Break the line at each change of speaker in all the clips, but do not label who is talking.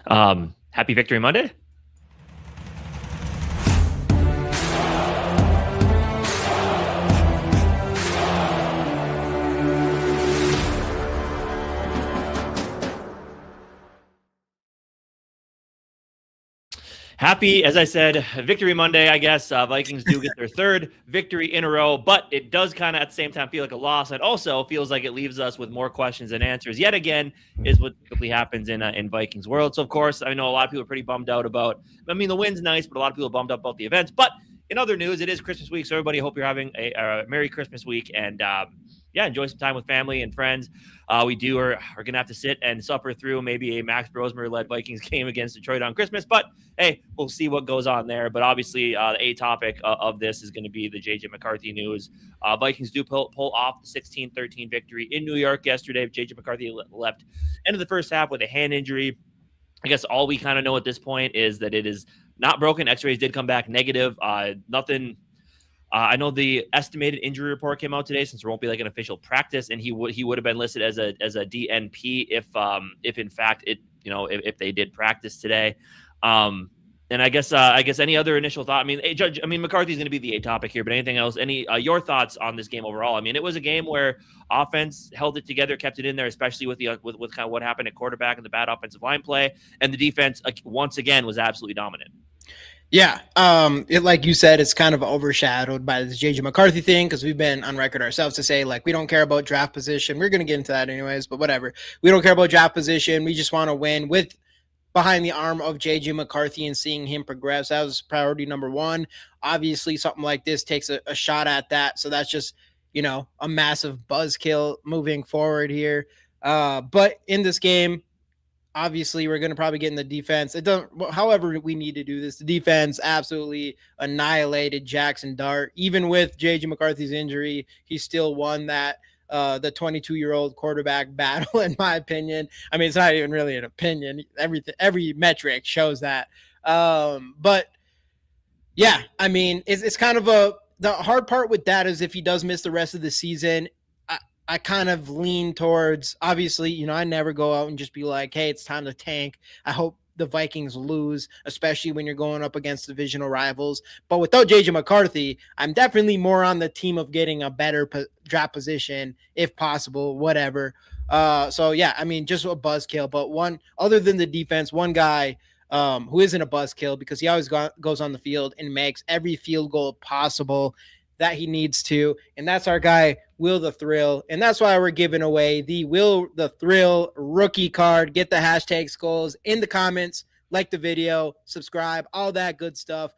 Happy Victory Monday. Happy, as I said, Victory Monday, I guess. Vikings do get their third victory in a row, but it does kind of at the same time feel like a loss. It also feels like it leaves us with more questions than answers. Yet again, is what typically happens in Vikings world. So, of course, I know a lot of people are pretty bummed out about, the win's nice, but a lot of people are bummed out about the events. But in other news, it is Christmas week. So, everybody, hope you're having a Merry Christmas week. And, enjoy some time with family and friends. We are going to have to sit and suffer through maybe a Max Brosmer-led Vikings game against Detroit on Christmas. But, hey, we'll see what goes on there. But obviously, the topic of this is going to be the JJ McCarthy news. Vikings do pull off the 16-13 victory in New York yesterday. JJ McCarthy left end of the first half with a hand injury. I guess all we kind of know at this point is that it is not broken. X-rays did come back negative. Nothing. I know the estimated injury report came out today, since there won't be like an official practice, and he would have been listed as a DNP if in fact if they did practice today. And I guess any other initial thought? Judge. McCarthy's going to be the topic here, but anything else? Any your thoughts on this game overall? It was a game where offense held it together, kept it in there, especially with with kind of what happened at quarterback and the bad offensive line play, and the defense once again was absolutely dominant.
Yeah, like you said, it's kind of overshadowed by this JJ McCarthy thing, because we've been on record ourselves to say, like, we don't care about draft position. We're going to get into that anyways, but whatever. We don't care about draft position. We just want to win with behind the arm of JJ McCarthy and seeing him progress. That was priority number one. Obviously, something like this takes a shot at that. So that's just, a massive buzzkill moving forward here. But in this game, obviously we're going to probably get in the defense. However we need to do this, the defense absolutely annihilated Jackson Dart. Even with JJ McCarthy's injury, he still won that the 22-year-old quarterback battle, in my opinion. It's not even really an opinion. Every metric shows that. But yeah, it's kind of the hard part with that is if he does miss the rest of the season, I kind of lean towards, obviously, I never go out and just be like, hey, it's time to tank. I hope the Vikings lose, especially when you're going up against divisional rivals. But without JJ McCarthy, I'm definitely more on the team of getting a better draft position, if possible, whatever. So yeah, just a buzzkill. But one, other than the defense, one guy who isn't a buzzkill, because he always goes on the field and makes every field goal possible that he needs to, and that's our guy Will the Thrill. And that's why we're giving away the Will the Thrill rookie card. Get the hashtag skulls in the comments, like the video, subscribe, all that good stuff.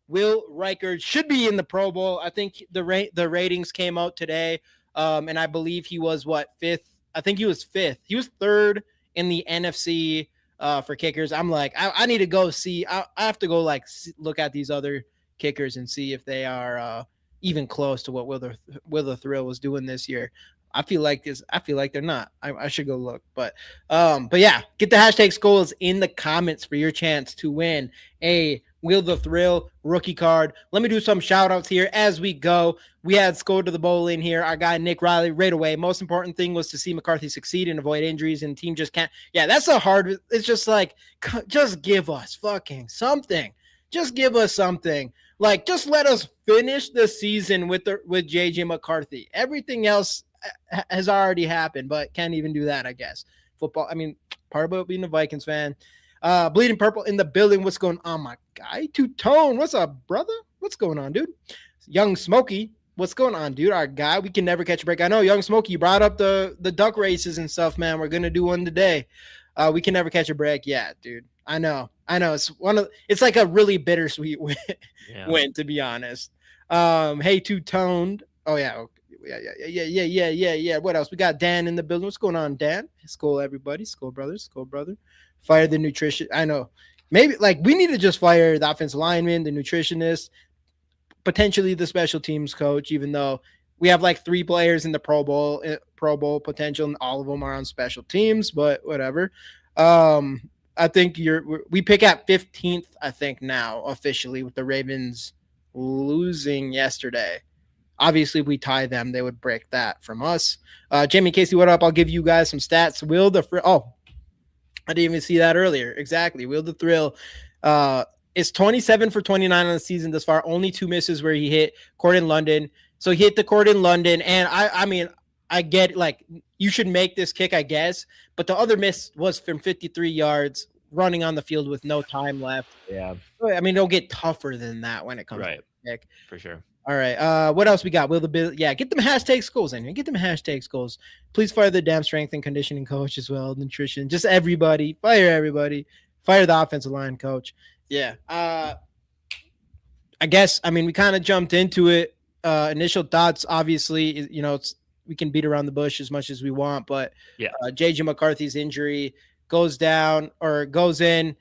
Will Reichard should be in the Pro Bowl. I think the ratings came out today, and I believe he was fifth. I think he was fifth. He was third in the NFC for kickers. I'm like, I need to go see. I have to go look at these other kickers and see if they are even close to what Will the Thrill was doing this year. I feel like they're not. I should go look. But yeah, get the hashtag skulls in the comments for your chance to win a Will the Thrill rookie card. Let me do some shout outs here as we go. We had Skull to the Bowl in here. Our guy Nick Riley right away. Most important thing was to see McCarthy succeed and avoid injuries, and the team just can't. Yeah, that's a hard. It's just like, just give us fucking something. Just give us something. Like, just let us finish the season with JJ McCarthy. Everything else has already happened, but can't even do that, I guess. Football, part about being a Vikings fan. Bleeding Purple in the building. What's going on, my guy? Two-Tone, what's up, brother? What's going on, dude? Young Smokey, what's going on, dude? Our guy, we can never catch a break. I know, Young Smokey, you brought up the duck races and stuff, man. We're going to do one today. We can never catch a break. Yeah, dude. I know. It's like a really bittersweet win, to be honest. Hey, Two-Toned. Oh, yeah. Yeah. What else? We got Dan in the building. What's going on, Dan? Skull, everybody. Skull brothers. Fire the nutrition. I know. Maybe we need to just fire the offensive lineman, the nutritionist, potentially the special teams coach, even though we have 3 players in the Pro Bowl potential, and all of them are on special teams, but whatever. I think we pick at 15th, I think, now officially, with the Ravens losing yesterday. Obviously, if we tie them, they would break that from us. Jamie Casey, what up? I'll give you guys some stats. I didn't even see that earlier. Exactly. Will the Thrill is 27 for 29 on the season thus far. Only 2 misses where he hit court in London. So he hit the court in London. And I mean, I get like you should make this kick, I guess. But the other miss was from 53 yards running on the field with no time left.
Yeah.
I mean, it'll get tougher than that when it comes
Right.
to the kick.
For sure.
All right. What else we got? Will the Bill? Yeah, get them hashtag schools in here. Get them hashtag schools. Please fire the damn strength and conditioning coach as well. Nutrition. Just everybody. Fire everybody. Fire the offensive line coach. Yeah. I guess. I mean, we kind of jumped into it. Initial thoughts. Obviously, we can beat around the bush as much as we want, but
yeah,
JJ McCarthy's injury goes down or goes in,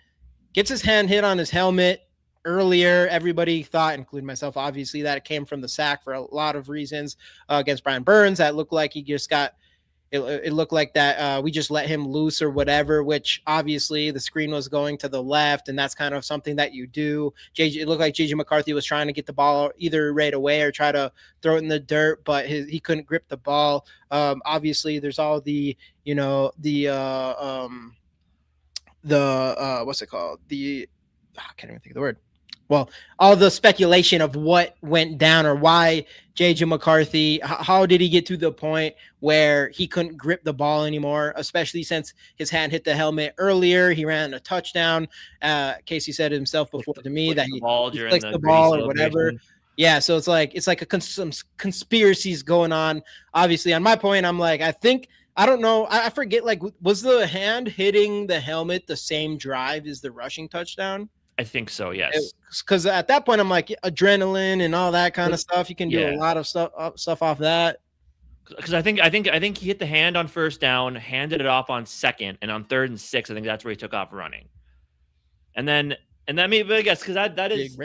gets his hand hit on his helmet. Earlier, everybody thought, including myself, obviously, that it came from the sack for a lot of reasons against Brian Burns. That looked like he just got it looked like that we just let him loose or whatever, which obviously the screen was going to the left, and that's kind of something that you do. It looked like JJ McCarthy was trying to get the ball either right away or try to throw it in the dirt, but he couldn't grip the ball. Obviously, there's all the what's it called? I can't even think of the word. Well, all the speculation of what went down or why JJ McCarthy, how did he get to the point where he couldn't grip the ball anymore, especially since his hand hit the helmet earlier. He ran a touchdown. Casey said himself before to me that he flicks the ball or whatever. Yeah, so it's like some conspiracies going on. Obviously, on my point, I'm like, I don't know. I forget, like, was the hand hitting the helmet the same drive as the rushing touchdown?
I think so, yes.
Because at that point, I'm like, adrenaline and all that kind of stuff. You can do a lot of stuff off that.
Because I think he hit the hand on first down, handed it off on second, and on 3rd and 6, I think that's where he took off running. And then maybe I guess because that is.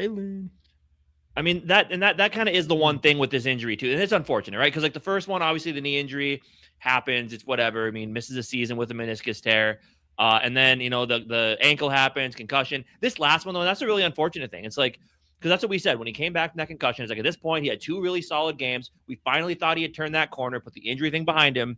I mean that kind of is the one thing with this injury too, and it's unfortunate, right? Because like the first one, obviously the knee injury happens, it's whatever. I mean, misses a season with a meniscus tear, and then the ankle happens, concussion. This last one though, that's a really unfortunate thing. It's like because that's what we said when he came back from that concussion. It's like at this point he had 2 really solid games. We finally thought he had turned that corner, put the injury thing behind him,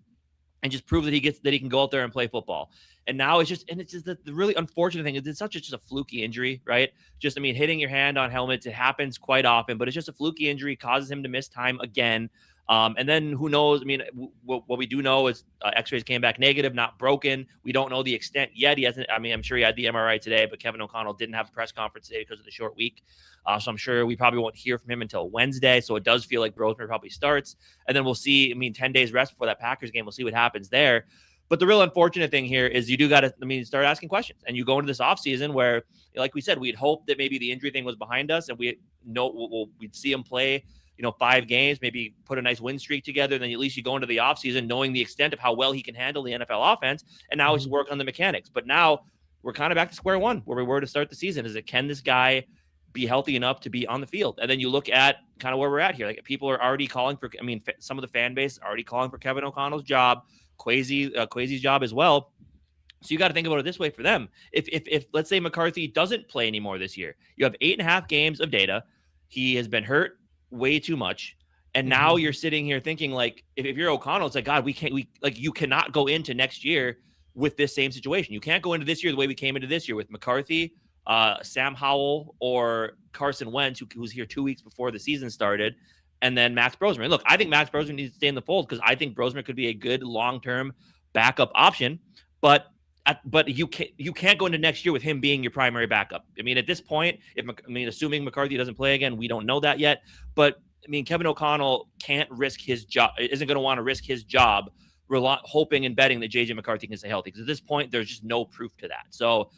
and just prove that he can go out there and play football. And now it's just the really unfortunate thing is it's such just a fluky injury, right? Just, I mean, hitting your hand on helmets, it happens quite often, but it's just a fluky injury, causes him to miss time again. And then who knows? I mean, what we do know is x-rays came back negative, not broken. We don't know the extent yet. He hasn't, I mean, I'm sure he had the MRI today, but Kevin O'Connell didn't have a press conference today because of the short week. So I'm sure we probably won't hear from him until Wednesday. So it does feel like Brosmer probably starts. And then we'll see, I mean, 10 days rest before that Packers game. We'll see what happens there. But the real unfortunate thing here is you do got to, I mean, start asking questions. And you go into this offseason where, like we said, we'd hope that maybe the injury thing was behind us and we'd see him play 5 games, maybe put a nice win streak together. Then at least you go into the offseason knowing the extent of how well he can handle the NFL offense. And now it's work on the mechanics. But now we're kind of back to square one where we were to start the season. Is it, can this guy be healthy enough to be on the field? And then you look at kind of where we're at here. Like people are already calling for, I mean, some of the fan base is already calling for Kevin O'Connell's job, Kwesi's job as well. So you got to think about it this way for them. If let's say McCarthy doesn't play anymore this year, you have 8.5 games of data. He has been hurt way too much. And now you're sitting here thinking like, if you're O'Connell, it's like, God, you cannot go into next year with this same situation. You can't go into this year the way we came into this year with McCarthy, Sam Howell, or Carson Wentz, who was here 2 weeks before the season started, and then Max Brosmer. And look, I think Max Brosmer needs to stay in the fold because I think Brosmer could be a good long-term backup option. But you can't go into next year with him being your primary backup. I mean, at this point, assuming McCarthy doesn't play again, we don't know that yet. But I mean, Kevin O'Connell can't risk his job. Isn't going to want to risk his job, hoping and betting that JJ McCarthy can stay healthy. Because at this point, there's just no proof to that. So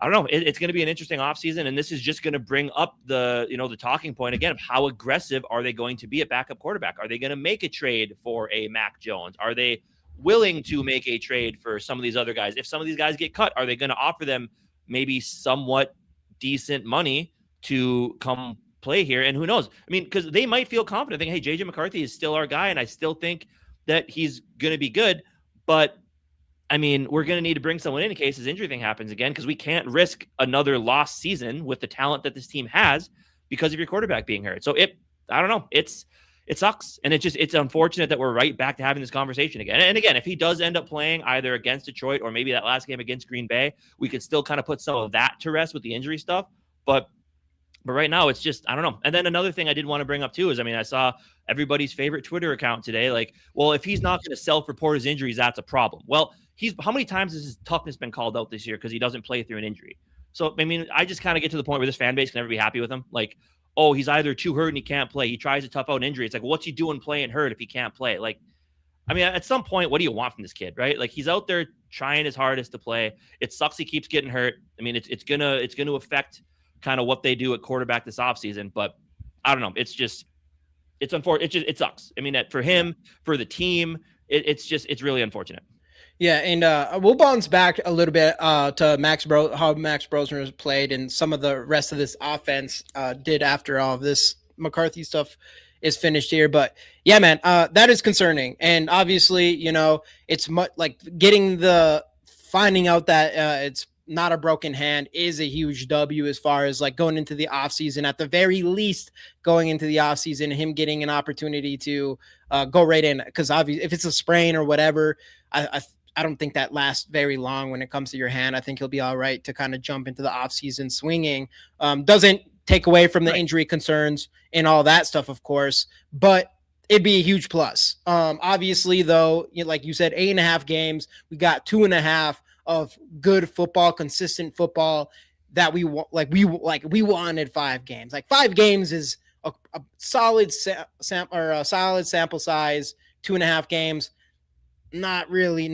I don't know. It's going to be an interesting offseason, and this is just going to bring up the talking point again of how aggressive are they going to be at backup quarterback? Are they going to make a trade for a Mac Jones? Are they willing to make a trade for some of these other guys? If some of these guys get cut, are they going to offer them maybe somewhat decent money to come play here? And who knows? I mean, because they might feel confident thinking, hey, JJ McCarthy is still our guy, and I still think that he's going to be good, but I mean, we're going to need to bring someone in case his injury thing happens again, because we can't risk another lost season with the talent that this team has because of your quarterback being hurt. So I don't know. It's it sucks. And it's unfortunate that we're right back to having this conversation again. And again, if he does end up playing either against Detroit or maybe that last game against Green Bay, we could still kind of put some of that to rest with the injury stuff. But right now it's just, I don't know. And then another thing I did want to bring up too is, I mean, I saw everybody's favorite Twitter account today. Like, well, if he's not going to self-report his injuries, that's a problem. Well, how many times has his toughness been called out this year because he doesn't play through an injury? So, I mean, I just kind of get to the point where this fan base can never be happy with him. Like, oh, he's either too hurt and he can't play. He tries to tough out an injury. It's like, what's he doing playing hurt if he can't play? Like, I mean, at some point, what do you want from this kid, right? Like, he's out there trying his hardest to play. It sucks he keeps getting hurt. I mean, it's gonna affect kind of what they do at quarterback this offseason. But I don't know. It's unfortunate. It sucks. I mean, for him, for the team, it's really unfortunate.
Yeah, and we'll bounce back a little bit to how Max Brosner has played and some of the rest of this offense did after all of this McCarthy stuff is finished here. But yeah, man, that is concerning. And obviously, it's much like finding out that it's not a broken hand is a huge W as far as like going into the offseason, at the very least going into the offseason, him getting an opportunity to go right in. Because obviously, if it's a sprain or whatever, I don't think that lasts very long when it comes to your hand. I think he'll be all right to kind of jump into the offseason swinging. Doesn't take away from the injury concerns and all that stuff, of course, but it'd be a huge plus. Obviously, though, like you said, 8.5 games. We got 2.5 of good football, consistent football that we wanted 5 games. Like 5 games is a solid sample size. 2.5 games. Not really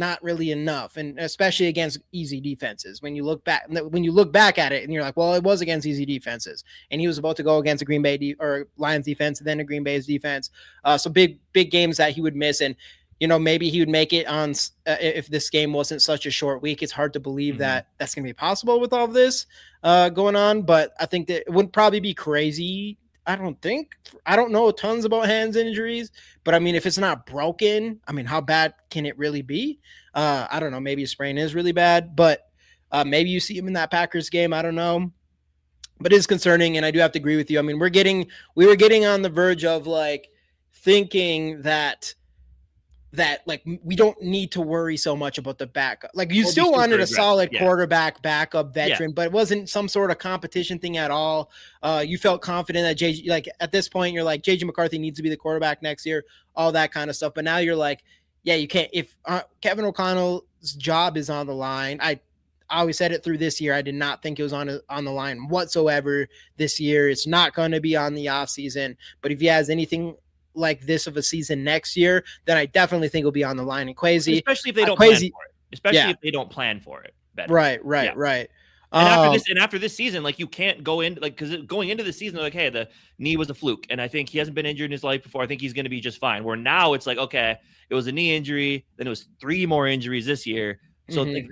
enough, and especially against easy defenses. When you look back at it, and you're like, well, it was against easy defenses, and he was about to go against a Green Bay or Lions defense, and then a Green Bay's defense. So big games that he would miss, and maybe he would make it on if this game wasn't such a short week. It's hard to believe that that's going to be possible with all of this going on, but I think that it wouldn't probably be crazy. I don't know tons about hands injuries, but I mean, if it's not broken, I mean, how bad can it really be? I don't know. Maybe a sprain is really bad, but maybe you see him in that Packers game. I don't know, but it is concerning. And I do have to agree with you. I mean, we were getting on the verge of like thinking that like we don't need to worry so much about the backup. Like you still wanted a solid quarterback backup veteran, but it wasn't some sort of competition thing at all. You felt confident that JJ, like at this point, you're like JJ McCarthy needs to be the quarterback next year, all that kind of stuff. But now you're like, yeah, you can't. If Kevin O'Connell's job is on the line, I always said it through this year. I did not think it was on the line whatsoever this year. It's not going to be on the offseason. But if he has anything like this of a season next year, then I definitely think it'll be on the line. And Kwesi,
especially if they don't plan for it. Especially if they don't plan for it better.
Right.
And after this season, like you can't go in because going into the season, like, hey, the knee was a fluke, and I think he hasn't been injured in his life before. I think he's going to be just fine. Where now it's like, okay, it was a knee injury, then it was 3 more injuries this year, so like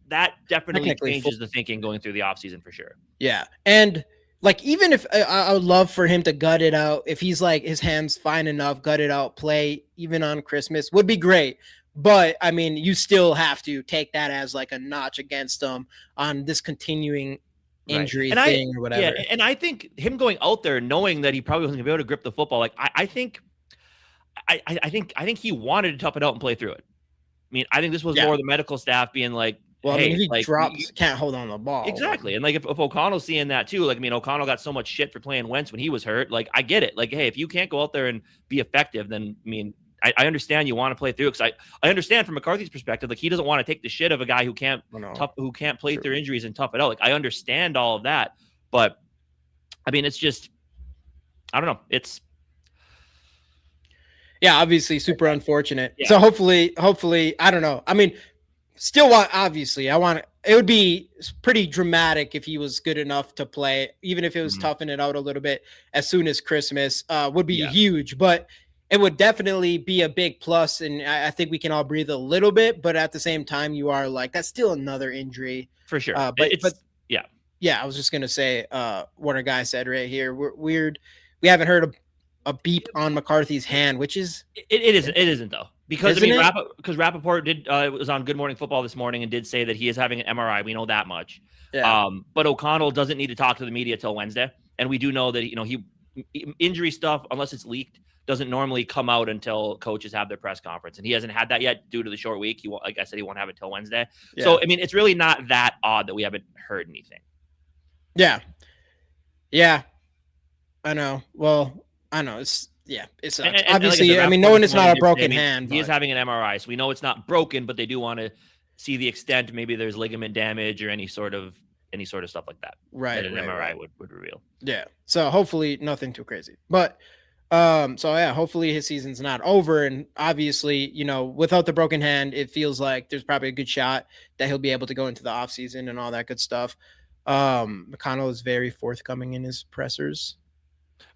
that definitely changes the thinking going through the offseason for sure.
Yeah, and like, even if I would love for him to gut it out, if he's like his hand's fine enough, gut it out, play even on Christmas would be great. But I mean, you still have to take that as like a notch against him on this continuing injury thing or whatever.
Yeah, and I think him going out there knowing that he probably wasn't gonna be able to grip the football, like I think he wanted to tough it out and play through it. I mean, I think this was more the medical staff being like,
well, hey, I mean, if he drops, can't hold on the ball.
Exactly. And like if O'Connell's seeing that too, like, I mean, O'Connell got so much shit for playing Wentz when he was hurt. Like, I get it. Like, hey, if you can't go out there and be effective, then I mean, I understand you want to play through it, because I understand from McCarthy's perspective, like he doesn't want to take the shit of a guy who can't play through injuries and tough it out. Like, I understand all of that, but I mean, it's just, I don't know. It's
obviously super unfortunate. Yeah. So hopefully, I don't know. I mean, still it would be pretty dramatic if he was good enough to play, even if it was toughing it out a little bit as soon as Christmas, would be huge, but it would definitely be a big plus. And I think we can all breathe a little bit, but at the same time, you are like, that's still another injury
for sure.
But I was just going to say what our guy said right here. We haven't heard a beep on McCarthy's hand, which is
it isn't though. Because Rappaport was on Good Morning Football this morning and did say that he is having an MRI. We know that much. Yeah. But O'Connell doesn't need to talk to the media till Wednesday, and we do know that injury stuff, unless it's leaked, doesn't normally come out until coaches have their press conference, and he hasn't had that yet due to the short week. Like I said, he won't have it till Wednesday.
Yeah.
So I mean, it's really not that odd that we haven't heard anything.
Yeah, I know. Well, I know it sucks. And obviously,
like I
mean, knowing it's not a broken hand,
he is having an MRI, so we know it's not broken, but they do want to see the extent. Maybe there's ligament damage or any sort of stuff like that.
Right.
That an MRI would reveal.
Yeah. So hopefully nothing too crazy, but. So yeah, hopefully his season's not over. And obviously, without the broken hand, it feels like there's probably a good shot that he'll be able to go into the off season and all that good stuff. McConnell is very forthcoming in his pressers.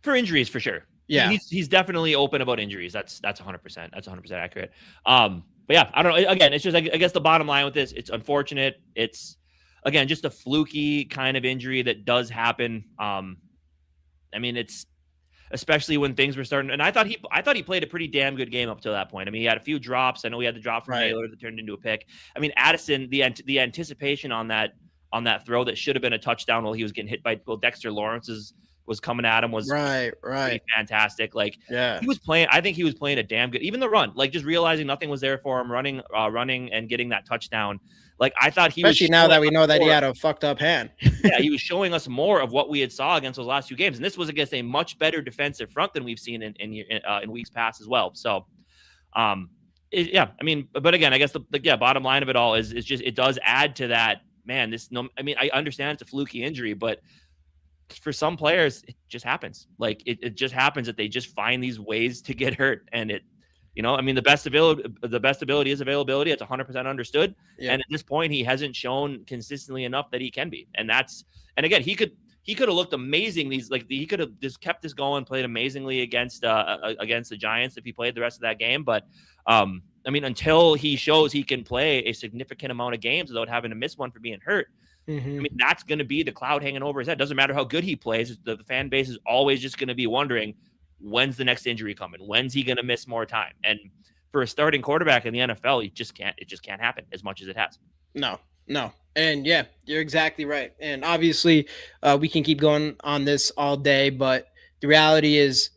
For injuries, for sure.
Yeah.
He's definitely open about injuries. That's 100%. That's 100% accurate. But yeah, I don't know. Again, it's just, I guess the bottom line with this, it's unfortunate. It's, again, just a fluky kind of injury that does happen. I mean, it's, especially when things were starting. And I thought he played a pretty damn good game up to that point. I mean, he had a few drops. I know he had the drop from Naylor that turned into a pick. I mean, Addison, the anticipation on that throw that should have been a touchdown while he was getting hit by Dexter Lawrence was coming at him was pretty fantastic. Like,
yeah,
I think he was playing a damn good, even the run, like just realizing nothing was there for him, running and getting that touchdown. Like, I thought he
especially now that we know that he had a fucked up hand.
Yeah, he was showing us more of what we had saw against those last 2 games, and this was against a much better defensive front than we've seen in weeks past as well. So, I mean, but again, I guess the bottom line of it all is just it does add to that. Man, I mean, I understand it's a fluky injury, but for some players, it just happens. Like it just happens that they just find these ways to get hurt, and it. I mean, the best ability is availability. It's 100% understood. Yep. And at this point, he hasn't shown consistently enough that he can be. And again, he could have looked amazing. He could have just kept this going, played amazingly against the Giants if he played the rest of that game. But I mean, until he shows he can play a significant amount of games without having to miss one for being hurt, I mean, that's going to be the cloud hanging over his head. Doesn't matter how good he plays. The fan base is always just going to be wondering, when's the next injury coming? When's he going to miss more time? And for a starting quarterback in the NFL, it just can't happen as much as it has. No. And yeah, you're exactly right. And obviously we can keep going on this all day, but the reality is,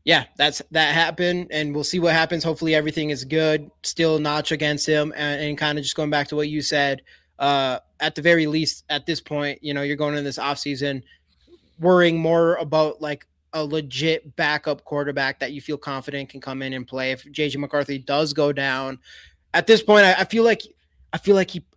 yeah, that happened, and we'll see what happens. Hopefully everything is good. Still notch against him, and kind of just going back to what you said, at the very least at this point, you're going in this offseason worrying more about like a legit backup quarterback that you feel confident can come in and play. If JJ McCarthy does go down at this point, I feel like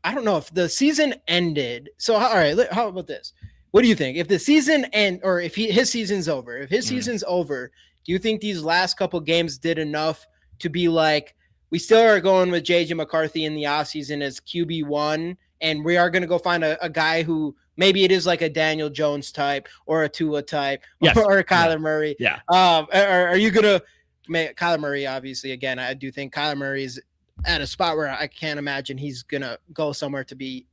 I don't know if the season ended. So, all right, how about this? What do you think? If the season or if his season's over, season's over, do you think these last couple games did enough to be like, we still are going with JJ McCarthy in the offseason as QB1, and we are going to go find a guy who maybe it is like a Daniel Jones type or a Tua type, yes, or a Kyler Murray. Yeah.
Are you going to Kyler Murray? Obviously, again, I do think Kyler Murray is at a spot where I can't imagine he's going to go somewhere to be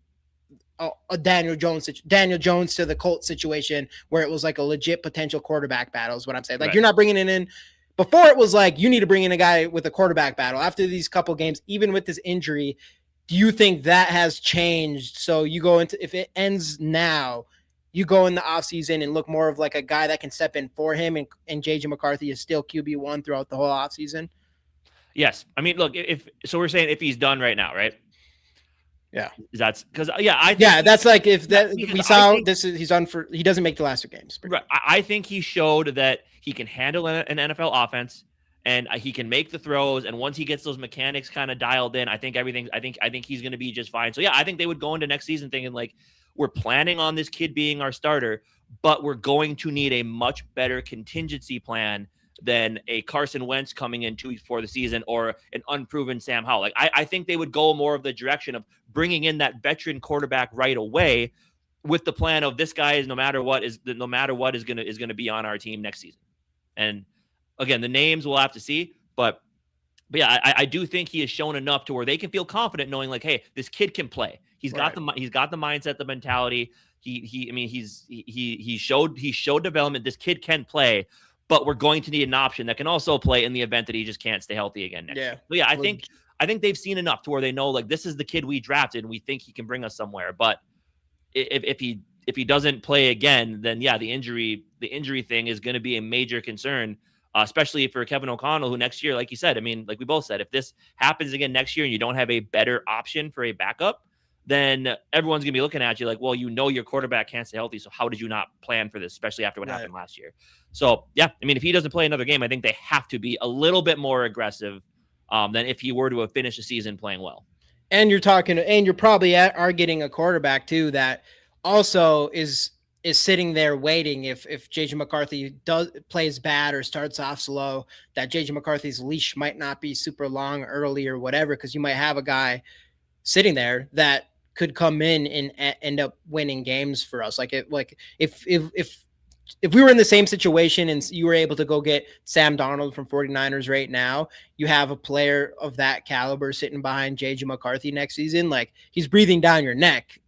a Daniel Jones to the Colts situation where it was like a legit potential quarterback battle is what I'm saying. Like, right, you're not bringing it in. Before it was like, you need to bring in a guy with a quarterback battle. After these couple games, even with this injury, do you think that has changed? So you go into, if it ends now, you go in the offseason and look more of like a guy that can step in for him, and JJ McCarthy is still QB1 throughout the whole offseason?
Yes. I mean, look, so we're saying if he's done right now, right?
Yeah.
That's because,
that's like if that we saw this is he's on for, he doesn't make the last 2 games.
Right. I think he showed that he can handle an NFL offense, and he can make the throws. And once he gets those mechanics kind of dialed in, I think he's going to be just fine. So yeah, I think they would go into next season thinking like, we're planning on this kid being our starter, but we're going to need a much better contingency plan than a Carson Wentz coming in 2 weeks before the season or an unproven Sam Howell. Like I think they would go more of the direction of bringing in that veteran quarterback right away, with the plan of this guy is no matter what is going to be on our team next season. And again, the names we'll have to see, but yeah, I do think he has shown enough to where they can feel confident knowing like, hey, this kid can play. He's got the mindset, the mentality. He showed development. This kid can play, but we're going to need an option that can also play in the event that he just can't stay healthy again next year. So yeah, I think they've seen enough to where they know like, this is the kid we drafted and we think he can bring us somewhere. But if if he doesn't play again, then yeah, the injury thing is going to be a major concern, especially for Kevin O'Connell, who next year, like you said, I mean, like we both said, if this happens again next year and you don't have a better option for a backup, then everyone's going to be looking at you like, well, your quarterback can't stay healthy. So how did you not plan for this, especially after what happened last year? So, yeah, I mean, if he doesn't play another game, I think they have to be a little bit more aggressive than if he were to have finished the season playing well.
And you're probably are getting a quarterback too that also is sitting there waiting if JJ McCarthy plays bad or starts off slow, that JJ McCarthy's leash might not be super long early or whatever, because you might have a guy sitting there that could come in and end up winning games for us. Like if we were in the same situation and you were able to go get Sam Darnold from 49ers right now, you have a player of that caliber sitting behind JJ McCarthy next season, like he's breathing down your neck.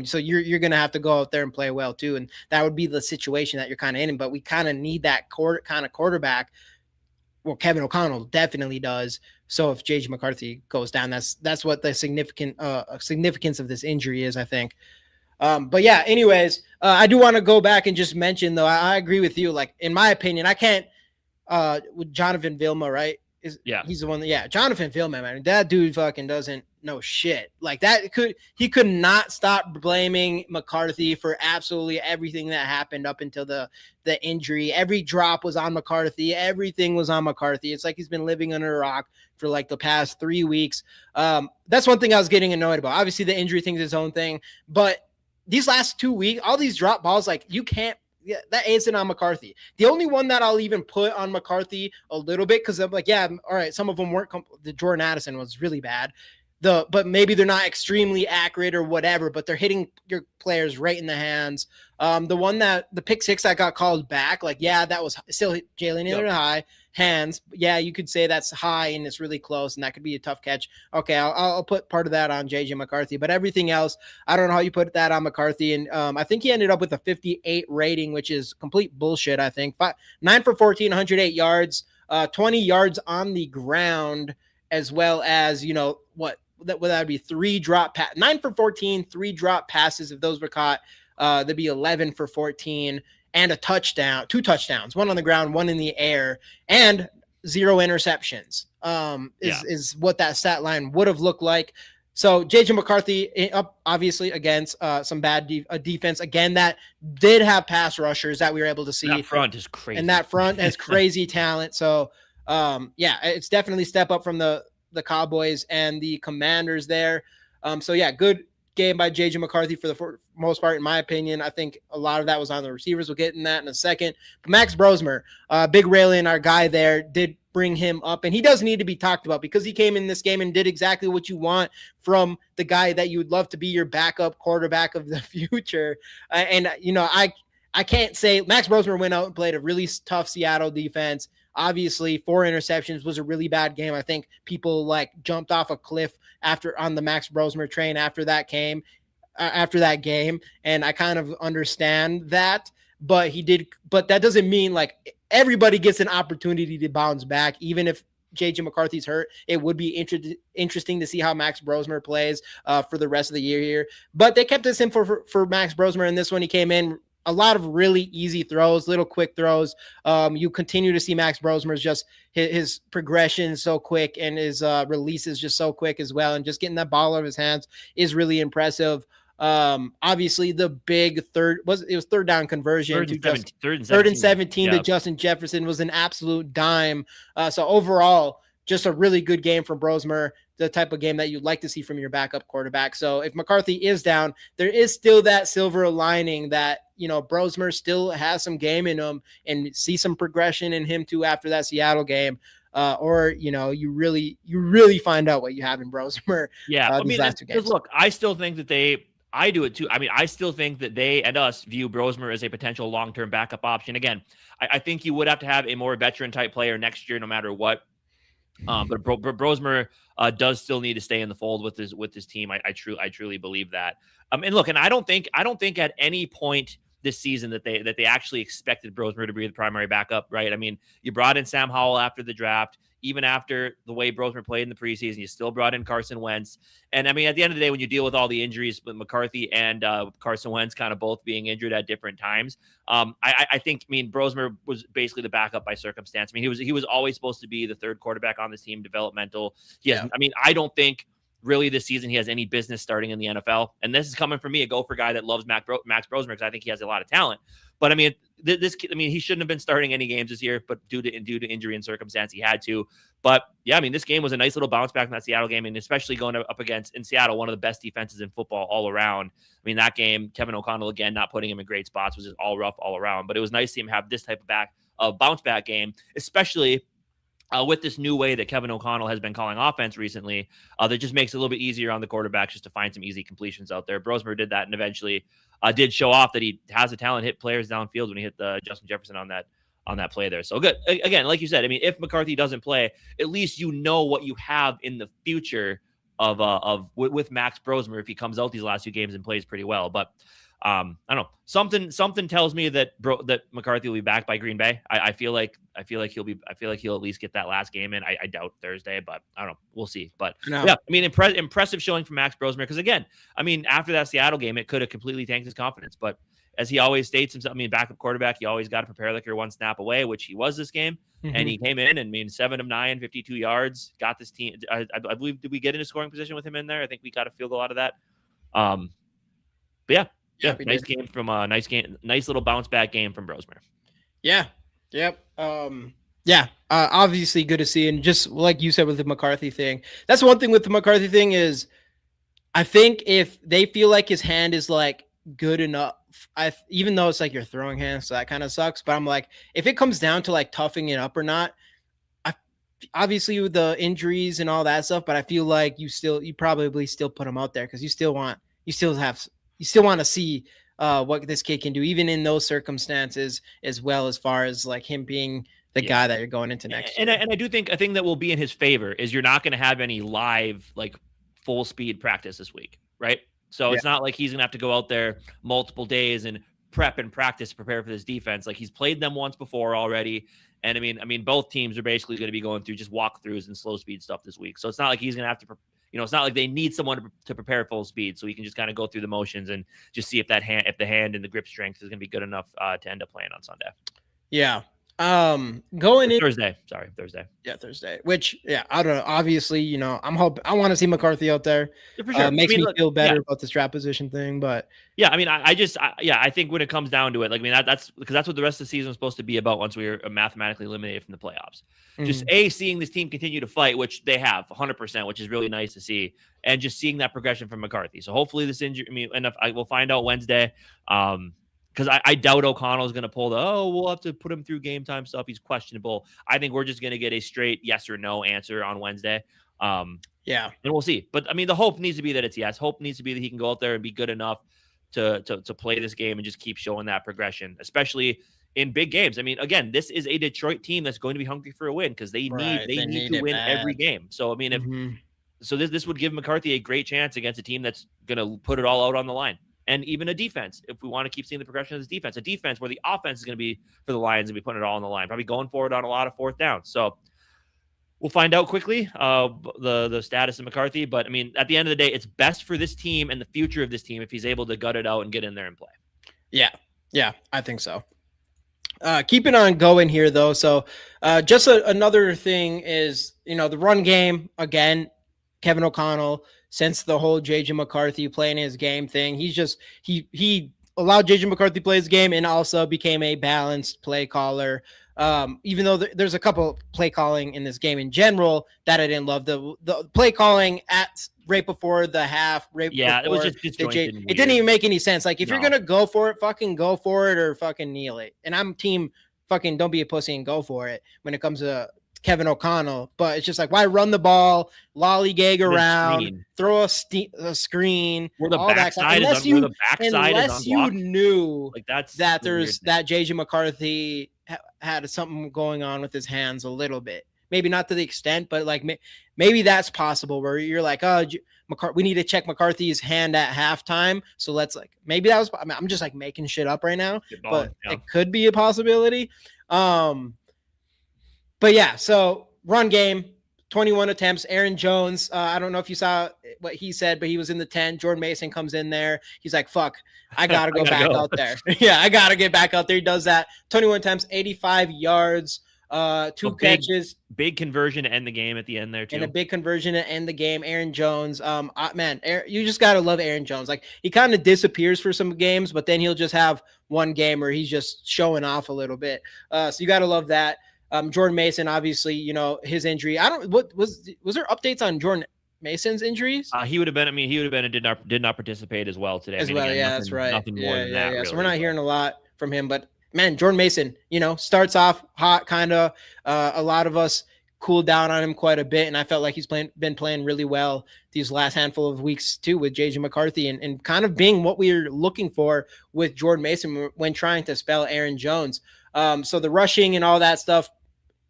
So you're going to have to go out there and play well too. And that would be the situation that you're kind of in, but we kind of need that kind of quarterback. Well, Kevin O'Connell definitely does. So if JJ McCarthy goes down, that's what the significance of this injury is, I think. But yeah, anyways, I do want to go back and just mention though, I agree with you. Like in my opinion, I can't, with Jonathan Vilma, right? He's the one that, Jonathan Vilma, man, that dude fucking doesn't know shit. Like he could not stop blaming McCarthy for absolutely everything that happened up until the injury. Every drop was on McCarthy. Everything was on McCarthy. It's like he's been living under a rock for like the past 3 weeks. That's one thing I was getting annoyed about. Obviously the injury thing is its own thing, but these last 2 weeks, all these drop balls, like you can't, that isn't on McCarthy. The only one that I'll even put on McCarthy a little bit, because I'm like, all right, some of them weren't. The Jordan Addison was really bad. But maybe they're not extremely accurate or whatever, but they're hitting your players right in the hands. The pick six that got called back, like, that was still Jalen Nailor high hands. Yeah, you could say that's high and it's really close and that could be a tough catch. Okay, I'll put part of that on JJ McCarthy, but everything else, I don't know how you put that on McCarthy. And I think he ended up with a 58 rating, which is complete bullshit. I think 9 for 14, 108 yards, 20 yards on the ground, as well as, that would be 9 for 14, 3 drop passes. If those were caught, that'd be 11 for 14 and a touchdown, 2 touchdowns, 1 on the ground, 1 in the air, and 0 interceptions. Is what that stat line would have looked like. So JJ McCarthy up obviously against some bad defense again that did have pass rushers that we were able to see.
That front is crazy,
and that front has crazy talent. So it's definitely step up from the Cowboys and the Commanders there. Good game by JJ McCarthy for the most part, in my opinion. I think a lot of that was on the receivers. We'll get in that in a second. But Max Brosmer, big railing, our guy there, did bring him up, and he does need to be talked about because he came in this game and did exactly what you want from the guy that you would love to be your backup quarterback of the future. I can't say Max Brosmer went out and played a really tough Seattle defense. Obviously, 4 interceptions was a really bad game. I think people jumped off a cliff on the Max Brosmer train after that game, and I kind of understand that. But that doesn't mean everybody gets an opportunity to bounce back, even if JJ McCarthy's hurt. It would be interesting to see how Max Brosmer plays for the rest of the year here. But they kept us in for Max Brosmer in this one. He came in. A lot of really easy throws, little quick throws. You continue to see Max Brosmer's just his progression is so quick and his release is just so quick as well. And just getting that ball out of his hands is really impressive. Obviously the big third down conversion, third and 17 to Justin Jefferson was an absolute dime. So overall, just a really good game from Brosmer, the type of game that you'd like to see from your backup quarterback. So if McCarthy is down, there is still that silver lining that, Brosmer still has some game in him and see some progression in him too after that Seattle game. You really find out what you have in Brosmer.
These last 2 games. Look, I still think that I do it too. I mean, I still think that they and us view Brosmer as a potential long-term backup option. Again, I think you would have to have a more veteran type player next year, no matter what. But Brosmer does still need to stay in the fold with his team. I truly believe that. And look, and I don't think at any point this season that they actually expected Brosmer to be the primary backup, right? I mean, you brought in Sam Howell after the draft. even after the way Brosmer played in the preseason. You still brought in Carson Wentz. And I mean, at the end of the day, when you deal with all the injuries with McCarthy and Carson Wentz kind of both being injured at different times, I think, I mean, Brosmer was basically the backup by circumstance. I mean, he was always supposed to be the third quarterback on this team, developmental. I mean, I don't think really this season he has any business starting in the NFL. And this is coming from me, a Gopher guy that loves Max Brosmer, because I think he has a lot of talent. But I mean, he shouldn't have been starting any games this year, but due to injury and circumstance, he had to. But yeah, I mean, this game was a nice little bounce back from that Seattle game, and especially going up against, in Seattle, one of the best defenses in football all around. I mean, that game, Kevin O'Connell, again, not putting him in great spots, was just all rough all around. But it was nice to see him have this type of bounce back game, especially with this new way that Kevin O'Connell has been calling offense recently, that just makes it a little bit easier on the quarterbacks just to find some easy completions out there. Brosmer did that and eventually did show off that he has the talent, hit players downfield when he hit Justin Jefferson on that play there. So good. Again, like you said, I mean, if McCarthy doesn't play, at least you know what you have in the future with Max Brosmer if he comes out these last 2 games and plays pretty well. But I don't know. Something tells me that McCarthy will be back by Green Bay. I feel like he'll at least get that last game in. I doubt Thursday, but I don't know. We'll see. But yeah, I mean, impressive showing from Max Brosmer, because again, I mean, after that Seattle game, it could have completely tanked his confidence. But as he always states himself, I mean, backup quarterback, you always got to prepare like you're one snap away, which he was this game. Mm-hmm. And he came in and, I mean, 7 of 9, 52 yards, got this team. I believe, did we get into scoring position with him in there? I think we got a field goal out of that. But yeah. Yeah, nice game from nice little bounce back game from Brosmer.
Yeah. Yep. Obviously good to see. And just like you said with the McCarthy thing, that's one thing with the McCarthy thing is I think if they feel like his hand is like good enough, even though it's like your throwing hand, so that kind of sucks. But I'm like, if it comes down to like toughing it up or not, obviously with the injuries and all that stuff, but I feel like you probably still put him out there because you still want to see what this kid can do, even in those circumstances, as well as far as like him being the guy that you're going into next year.
And I do think a thing that will be in his favor is you're not going to have any live, like full speed practice this week, right? So it's not like he's going to have to go out there multiple days and prep and practice, prepare for this defense. Like he's played them once before already. And I mean, both teams are basically going to be going through just walkthroughs and slow speed stuff this week. So it's not like he's going to have to it's not like they need someone to prepare full speed, so he can just kind of go through the motions and just see if the hand and the grip strength is going to be good enough to end up playing on Sunday.
Yeah.
Thursday.
Yeah, Thursday. Which, I don't know. Obviously, I want to see McCarthy out there. Yeah, for sure. Makes me feel better about this draft position thing. But
yeah, I mean, I think when it comes down to it, like, I mean, that's because that's what the rest of the season is supposed to be about once we are mathematically eliminated from the playoffs. Mm-hmm. Just seeing this team continue to fight, which they have 100%, which is really nice to see, and just seeing that progression from McCarthy. So hopefully this injury, I will find out Wednesday. Because I doubt O'Connell is going to pull we'll have to put him through game time stuff. He's questionable. I think we're just going to get a straight yes or no answer on Wednesday. And we'll see. But I mean, the hope needs to be that it's yes. Hope needs to be that he can go out there and be good enough to play this game and just keep showing that progression, especially in big games. I mean, again, this is a Detroit team that's going to be hungry for a win because they need to win every game. So I mean, this would give McCarthy a great chance against a team that's going to put it all out on the line. And even a defense, if we want to keep seeing the progression of this defense, a defense where the offense is going to be for the Lions and be putting it all on the line, probably going forward on a lot of fourth down. So we'll find out quickly the status of McCarthy. But I mean, at the end of the day, it's best for this team and the future of this team if he's able to gut it out and get in there and play.
Yeah, I think so. Keeping on going here though. So just another thing is, the run game again, Kevin O'Connell. Since the whole JJ McCarthy playing his game thing, he allowed JJ McCarthy play his game and also became a balanced play caller. Even though there's a couple play calling in this game in general that I didn't love, the play calling right before the half,
it was just disjointed.
It didn't even make any sense. Like if you're gonna go for it, fucking go for it or fucking kneel it. And I'm team fucking don't be a pussy and go for it when it comes to Kevin O'Connell, but it's just like, why run the ball, lollygag around, throw a screen,
where the backside is
unless you knew
like that
JJ McCarthy had something going on with his hands a little bit, maybe not to the extent, but like maybe that's possible where you're like, we need to check McCarthy's hand at halftime. So let's maybe that was, I'm just like making shit up right now, but it could be a possibility. But yeah, so run game, 21 attempts. Aaron Jones, I don't know if you saw what he said, but he was in the 10. Jordan Mason comes in there. He's like, fuck, I got to go back out there. Yeah, I got to get back out there. He does that. 21 attempts, 85 yards, two catches.
Big conversion to end the game at the end there, too.
And a big conversion to end the game. Aaron Jones, man, you just got to love Aaron Jones. Like, he kind of disappears for some games, but then he'll just have one game where he's just showing off a little bit. So you got to love that. Jordan Mason, obviously, you know, his injury. What was there updates on Jordan Mason's injuries?
He would have been and did not participate as well today.
As
again,
yeah, that's right.
Nothing more than that. Really.
So we're not hearing a lot from him, but man, Jordan Mason, you know, starts off hot, kind of. A lot of us cooled down on him quite a bit, and I felt like he's been playing really well these last handful of weeks too with JJ McCarthy, and kind of being what we were looking for with Jordan Mason when trying to spell Aaron Jones. So the rushing and all that stuff.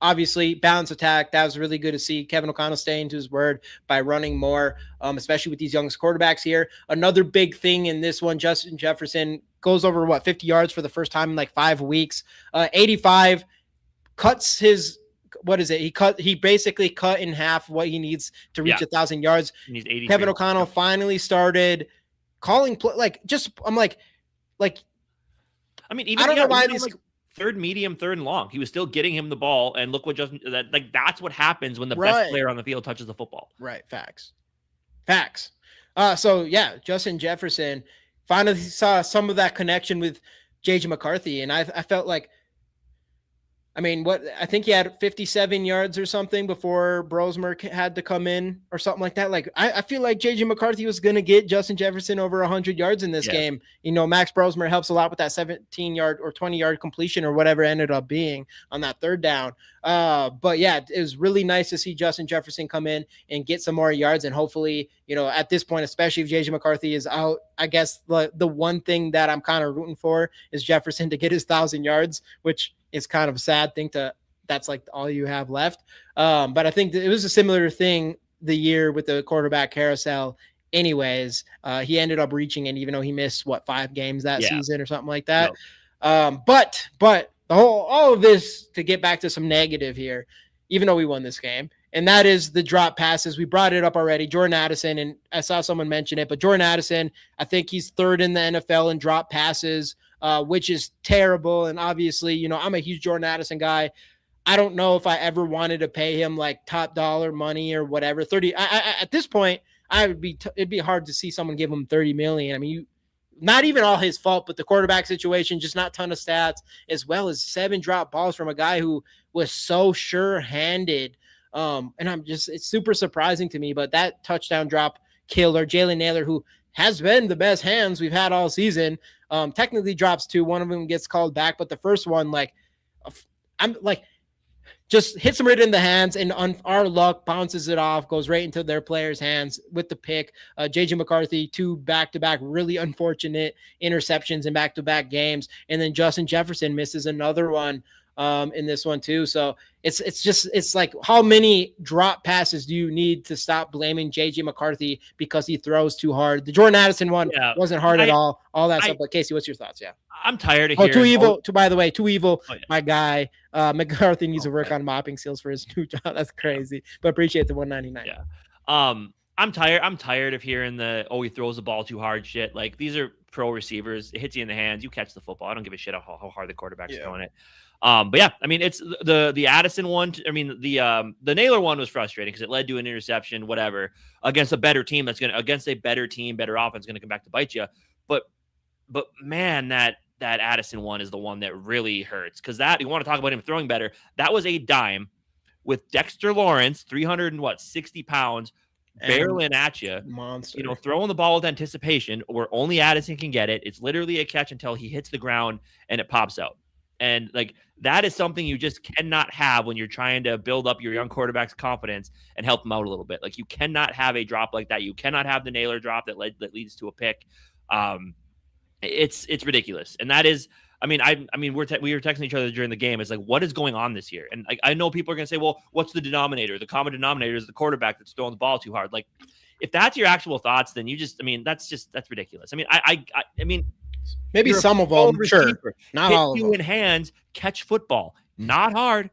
Obviously, balanced attack. That was really good to see. Kevin O'Connell staying to his word by running more, especially with these youngest quarterbacks here. Another big thing in this one, Justin Jefferson goes over, 50 yards for the first time in like 5 weeks. 85, cuts his, he basically cut in half what he needs to reach 1,000 yards. Kevin O'Connell finally started calling play.
I mean, even I don't know why these... third medium, third and long. He was still getting him the ball, and look what that's what happens when the best player on the field touches the football.
Right. Facts. So yeah, Justin Jefferson finally saw some of that connection with JJ McCarthy, and I felt like, I think he had 57 yards or something before Brosmer had to come in or something like that. Like, I feel like JJ McCarthy was going to get Justin Jefferson over 100 yards in this game. You know, Max Brosmer helps a lot with that 17-yard or 20-yard completion or whatever it ended up being on that third down. But yeah, it was really nice to see Justin Jefferson come in and get some more yards. And hopefully, you know, at this point, especially if JJ McCarthy is out, I guess the one thing that I'm kind of rooting for is Jefferson to get his 1,000 yards, which is kind of a sad thing that's like all you have left. But I think it was a similar thing the year with the quarterback carousel anyways. He ended up reaching it, even though he missed 5 games that season or something like that. No. But all of this to get back to some negative here, even though we won this game, and that is the drop passes. We brought it up already. Jordan Addison, and I saw someone mention it, but Jordan Addison, I think he's 3rd in the NFL in drop passes, which is terrible. And obviously, you know, I'm a huge Jordan Addison guy. I don't know if I ever wanted to pay him like top dollar money or whatever. 30 at this point, it'd be hard to see someone give him 30 million. I mean, not even all his fault, but the quarterback situation, just not a ton of stats, as well as 7 drop balls from a guy who was so sure-handed. And it's super surprising to me, but that touchdown drop killer, Jalen Naylor, who has been the best hands we've had all season, technically drops 2. One of them gets called back, but the first one, just hits him right in the hands, and on our luck, bounces it off, goes right into their players' hands with the pick. JJ McCarthy, 2 back-to-back really unfortunate interceptions in back-to-back games, and then Justin Jefferson misses another one in this one too. So it's like, how many drop passes do you need to stop blaming JJ McCarthy because he throws too hard? The Jordan Addison one wasn't hard at all that stuff. But Casey, what's your thoughts? Yeah,
I'm tired of hearing.
Too evil. By the way, too evil. Oh, yeah. My guy McCarthy needs to work on mopping skills for his new job. That's crazy. But appreciate the 199.
Yeah. I'm tired of hearing he throws the ball too hard shit. Like, these are pro receivers. It hits you in the hands. You catch the football. I don't give a shit how hard the quarterback's throwing it. But yeah, I mean, it's the Addison one. I mean, the Naylor one was frustrating because it led to an interception, whatever, against a better team against a better team, better offense, going to come back to bite you. But man, that Addison one is the one that really hurts, because you want to talk about him throwing better. That was a dime with Dexter Lawrence, 360 pounds, barreling at you,
monster.
You know, throwing the ball with anticipation, where only Addison can get it. It's literally a catch until he hits the ground and it pops out. And like, that is something you just cannot have when you're trying to build up your young quarterback's confidence and help them out a little bit. Like, you cannot have a drop like that. You cannot have the Naylor drop that leads to a pick. It's ridiculous. And that is, we were texting each other during the game. It's like, what is going on this year? And like, I know people are going to say, well, what's the denominator? The common denominator is the quarterback that's throwing the ball too hard. Like, if that's your actual thoughts, then that's ridiculous. I mean,
maybe some of them, sure, not all of them.
In hands, catch football, not hard.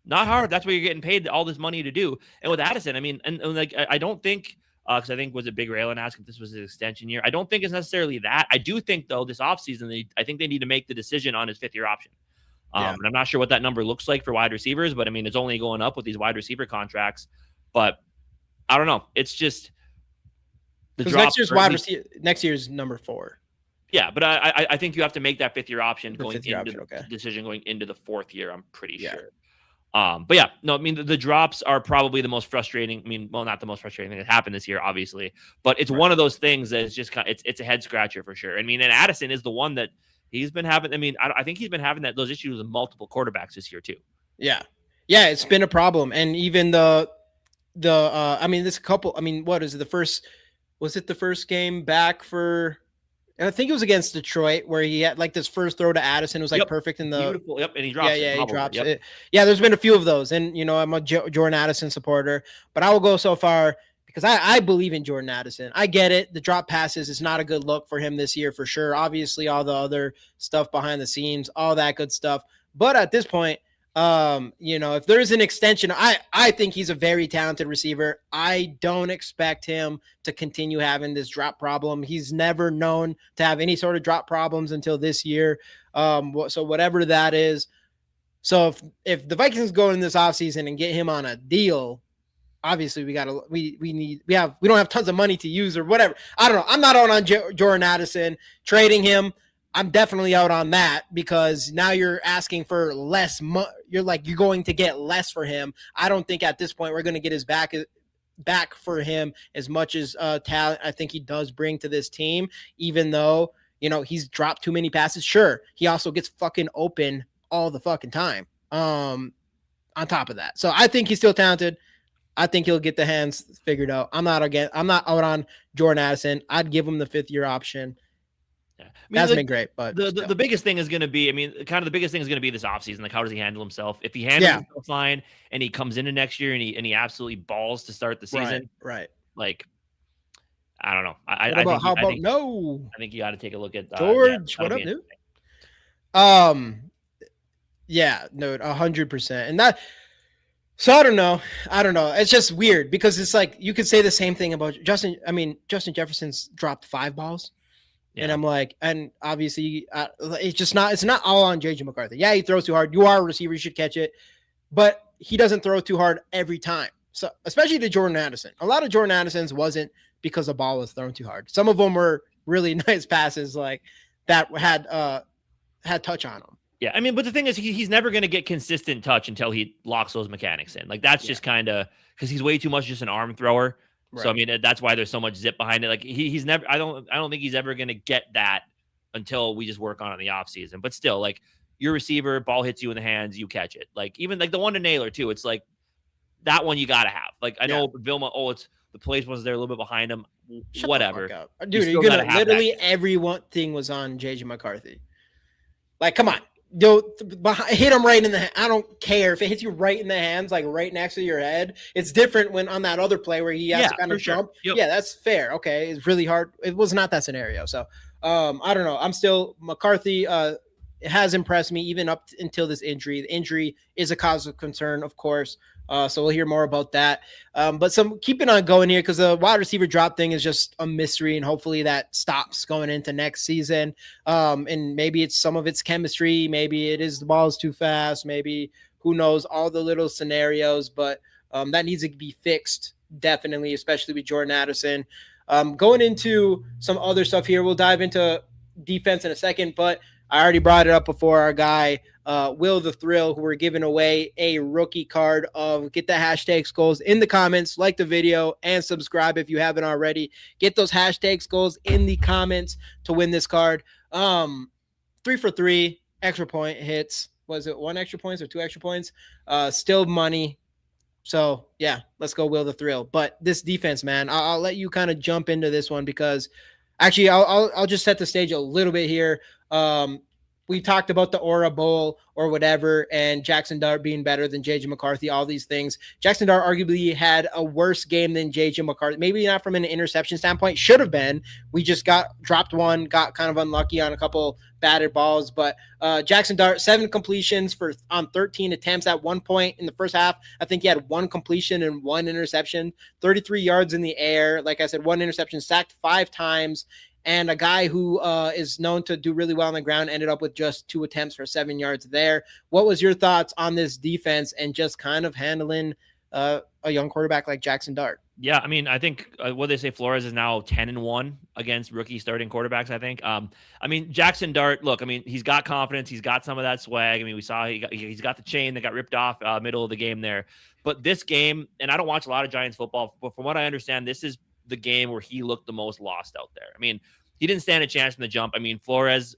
Not hard. That's what you're getting paid all this money to do. And with Addison, I mean, and like I don't think because I think was it Big Raylan asked if this was his extension year. I don't think it's necessarily that. I do think though this offseason, I think they need to make the decision on his 5th-year option. And I'm not sure what that number looks like for wide receivers, but I mean it's only going up with these wide receiver contracts. But I don't know. It's just
the next year's number 4.
Yeah, but I think you have to make that 5th-year option going into the decision going into the 4th year. I'm pretty sure. But yeah, no, I mean, the drops are probably the most frustrating. I mean, well, not the most frustrating thing that happened this year, obviously, but it's one of those things that is just kind of, it's a head scratcher for sure. I mean, and Addison is the one that he's been having. I mean, I think he's been having those issues with multiple quarterbacks this year too.
Yeah. Yeah. It's been a problem. And even I mean, this couple, I mean, what is it? Was it the first game back for, and I think it was against Detroit where he had like this first throw to Addison. It was like perfect in the
beautiful. Yep. And he drops it.
He drops it. Yeah. There's been a few of those. And, I'm a Jordan Addison supporter, but I will go so far because I believe in Jordan Addison. I get it. The drop passes is not a good look for him this year for sure. Obviously all the other stuff behind the scenes, all that good stuff. But at this point, if there's an extension, I think he's a very talented receiver. I don't expect him to continue having this drop problem. He's never known to have any sort of drop problems until this year. So whatever that is. So if the Vikings go in this offseason and get him on a deal, obviously we don't have tons of money to use or whatever. I don't know. I'm not out on Jordan Addison trading him. I'm definitely out on that because now you're asking for less. You're going to get less for him. I don't think at this point we're going to get his back for him as much as talent I think he does bring to this team, even though, he's dropped too many passes. Sure. He also gets fucking open all the fucking time. On top of that. So I think he's still talented. I think he'll get the hands figured out. I'm not out on Jordan Addison. I'd give him the 5th-year option. Yeah. That's been great, but
the biggest thing is going to be, the biggest thing is going to be this offseason. Like, how does he handle himself? If he handles himself fine and he comes into next year and he absolutely balls to start the season,
right?
Like, I don't know. I think you got to take a look at
George. What up, dude? Yeah, no, 100%, and that. So I don't know. It's just weird because it's like you could say the same thing about Justin. I mean, Justin Jefferson's dropped 5 balls. Yeah. And I'm like, and obviously it's not all on JJ McCarthy. Yeah, he throws too hard. You are a receiver. You should catch it. But he doesn't throw too hard every time. So especially to Jordan Addison. A lot of Jordan Addison's wasn't because the ball was thrown too hard. Some of them were really nice passes like that had touch on them.
Yeah, I mean, but the thing is he's never going to get consistent touch until he locks those mechanics in. Like that's just kind of because he's way too much just an arm thrower. Right. So I mean that's why there's so much zip behind it. Like he's never. I don't think he's ever going to get that until we just work on it in the offseason. But still, like your receiver, ball hits you in the hands, you catch it. Like even like the one to Naylor too. It's like that one you got to have. Like I know Vilma. Oh, it's the place was there a little bit behind him. Whatever,
dude. You're gonna literally everything was on JJ McCarthy. Like come on. Hit him right in the hand. I don't care if it hits you right in the hands, like right next to your head. It's different when on that other play where he has to kind of jump. Yep. Yeah, that's fair. Okay, it's really hard. It was not that scenario. So I don't know. I'm still McCarthy. Has impressed me even up until this injury. The injury is a cause of concern, of course. So we'll hear more about that. But keeping on going here because the wide receiver drop thing is just a mystery, and hopefully that stops going into next season. And maybe it's some of its chemistry. Maybe it is the ball is too fast. Maybe who knows, all the little scenarios. But that needs to be fixed, definitely, especially with Jordan Addison. Going into some other stuff here, we'll dive into defense in a second, but I already brought it up before. Our guy, Will the Thrill, who we're giving away a rookie card of. Get the hashtag goals in the comments, like the video, and subscribe if you haven't already. Get those hashtag goals in the comments to win this card. 3 for 3 extra point hits. Was it 1 extra points or 2 extra points? Still money. So yeah, let's go Will the Thrill. But this defense, man, I'll let you kind of jump into this one because actually I'll just set the stage a little bit here. we talked about the Aura Bowl or whatever, and Jackson Dart being better than JJ McCarthy, all these things. Jackson Dart arguably had a worse game than JJ McCarthy. Maybe not from an interception standpoint, should have been. We just got dropped one, got kind of unlucky on a couple batted balls. But Jackson Dart, 7 completions on 13 attempts. At one point in the first half, I think he had 1 completion and 1 interception, 33 yards in the air. Like I said, 1 interception, sacked 5 times. And a guy who is known to do really well on the ground ended up with just 2 attempts for 7 yards there. What was your thoughts on this defense and just kind of handling a young quarterback like Jackson Dart?
Yeah, I mean, I think what they say, Flores is now 10-1 against rookie starting quarterbacks. I think. I mean, Jackson Dart. Look, I mean, he's got confidence. He's got some of that swag. I mean, we saw he's got the chain that got ripped off middle of the game there. But this game, and I don't watch a lot of Giants football, but from what I understand, this is the game where he looked the most lost out there. I mean, he didn't stand a chance from the jump. I mean, Flores,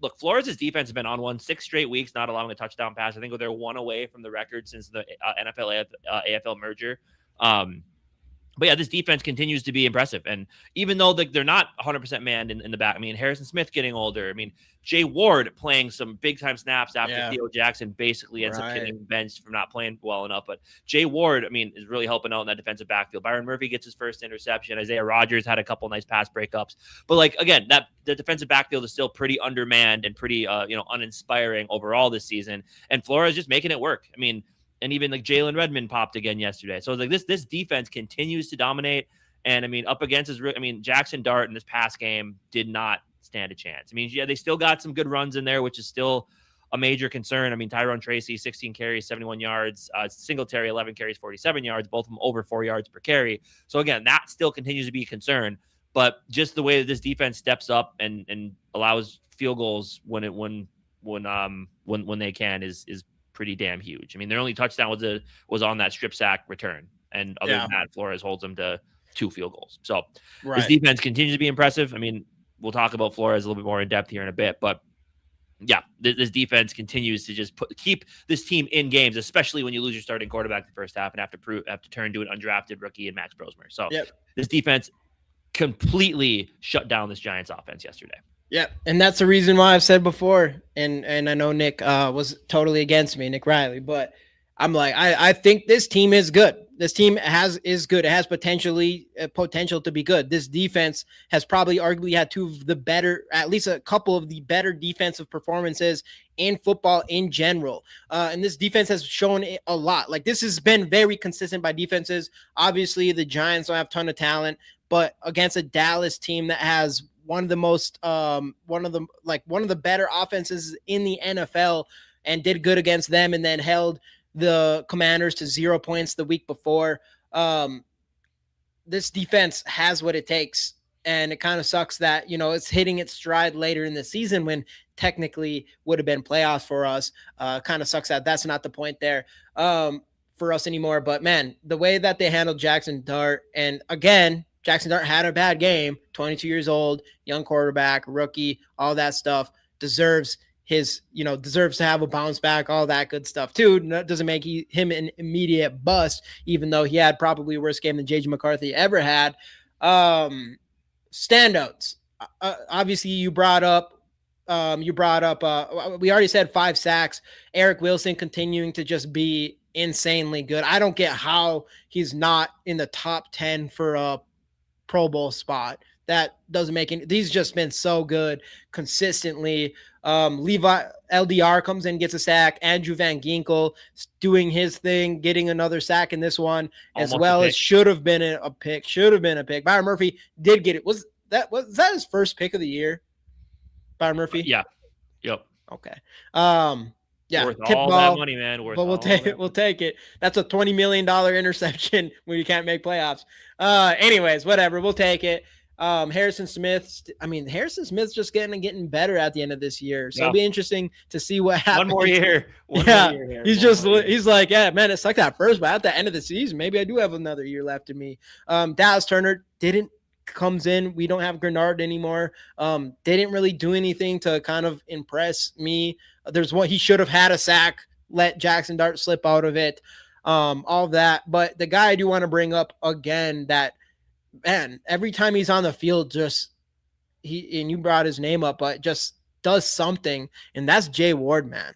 look, Flores' defense has been on one 6 straight weeks, not allowing a touchdown pass. I think they're 1 away from the record since the NFL AFL merger. But yeah, this defense continues to be impressive. And even though they're not 100% manned in the back, I mean, Harrison Smith getting older. I mean, Jay Ward playing some big time snaps after Theo Jackson basically ends up getting benched from not playing well enough. But Jay Ward, I mean, is really helping out in that defensive backfield. Byron Murphy gets his first interception. Isaiah Rodgers had a couple nice pass breakups. But like, again, the defensive backfield is still pretty undermanned and pretty, uninspiring overall this season. And Flores just making it work. I mean, and even like Jalen Redmond popped again yesterday. So like this defense continues to dominate. And I mean, up against Jackson Dart in this past game did not stand a chance. I mean, yeah, they still got some good runs in there, which is still a major concern. I mean, Tyrone Tracy, 16 carries, 71 yards, Singletary, 11 carries, 47 yards, both of them over 4 yards per carry. So again, that still continues to be a concern. But just the way that this defense steps up and allows field goals when they can is pretty damn huge. I mean, their only touchdown was on that strip sack return, and other than that, Flores holds them to 2 field goals. So this defense continues to be impressive. I mean, we'll talk about Flores a little bit more in depth here in a bit, but yeah, this defense continues to just keep this team in games, especially when you lose your starting quarterback the first half and have to turn to an undrafted rookie in Max Brosmer. So this defense completely shut down this Giants offense yesterday.
Yeah, and that's the reason why I've said before, and I know Nick was totally against me, Nick Riley, but I'm like, I think this team is good. This team is good. It has potential to be good. This defense has probably arguably had at least a couple of the better defensive performances in football in general. And this defense has shown a lot. Like, this has been very consistent by defenses. Obviously, the Giants don't have a ton of talent, but against a Dallas team that has one of the better offenses in the NFL, and did good against them, and then held the Commanders to 0 points the week before. This defense has what it takes, and it kind of sucks that, it's hitting its stride later in the season when technically would have been playoffs for us. Kind of sucks that that's not the point there for us anymore. But man, the way that they handled Jackson Dart, and again, Jackson Dart had a bad game, 22 years old, young quarterback, rookie, all that stuff, deserves to have a bounce back, all that good stuff too. Doesn't make him an immediate bust, even though he had probably a worse game than JJ McCarthy ever had. Standouts. Obviously we already said 5 sacks. Eric Wilson continuing to just be insanely good. I don't get how he's not in the top 10 for a Pro Bowl spot. That doesn't make any. He's just been so good consistently. Levi LDR comes in, gets a sack. Andrew Van Ginkel doing his thing, getting another sack in this one, as well as should have been a pick. Byron Murphy did get it. Was that his first pick of the year? Byron Murphy?
Yeah. Yep.
Okay. Yeah,
worth
tip
all
ball,
that money, man.
But we'll take it. We'll take it. That's a $20 million interception when you can't make playoffs. Anyways, whatever. We'll take it. Harrison Smith's just getting better at the end of this year. So it'll be interesting to see what happens.
One more year.
He's like, yeah, man, it sucked at first, but at the end of the season, maybe I do have another year left in me. Dallas Turner comes in. We don't have Grenard anymore. Didn't really do anything to kind of impress me. There's one, he should have had a sack, let Jackson Dart slip out of it. All that. But the guy I do want to bring up again, that, man, every time he's on the field, and you brought his name up, but just does something, and that's Jay Ward, man.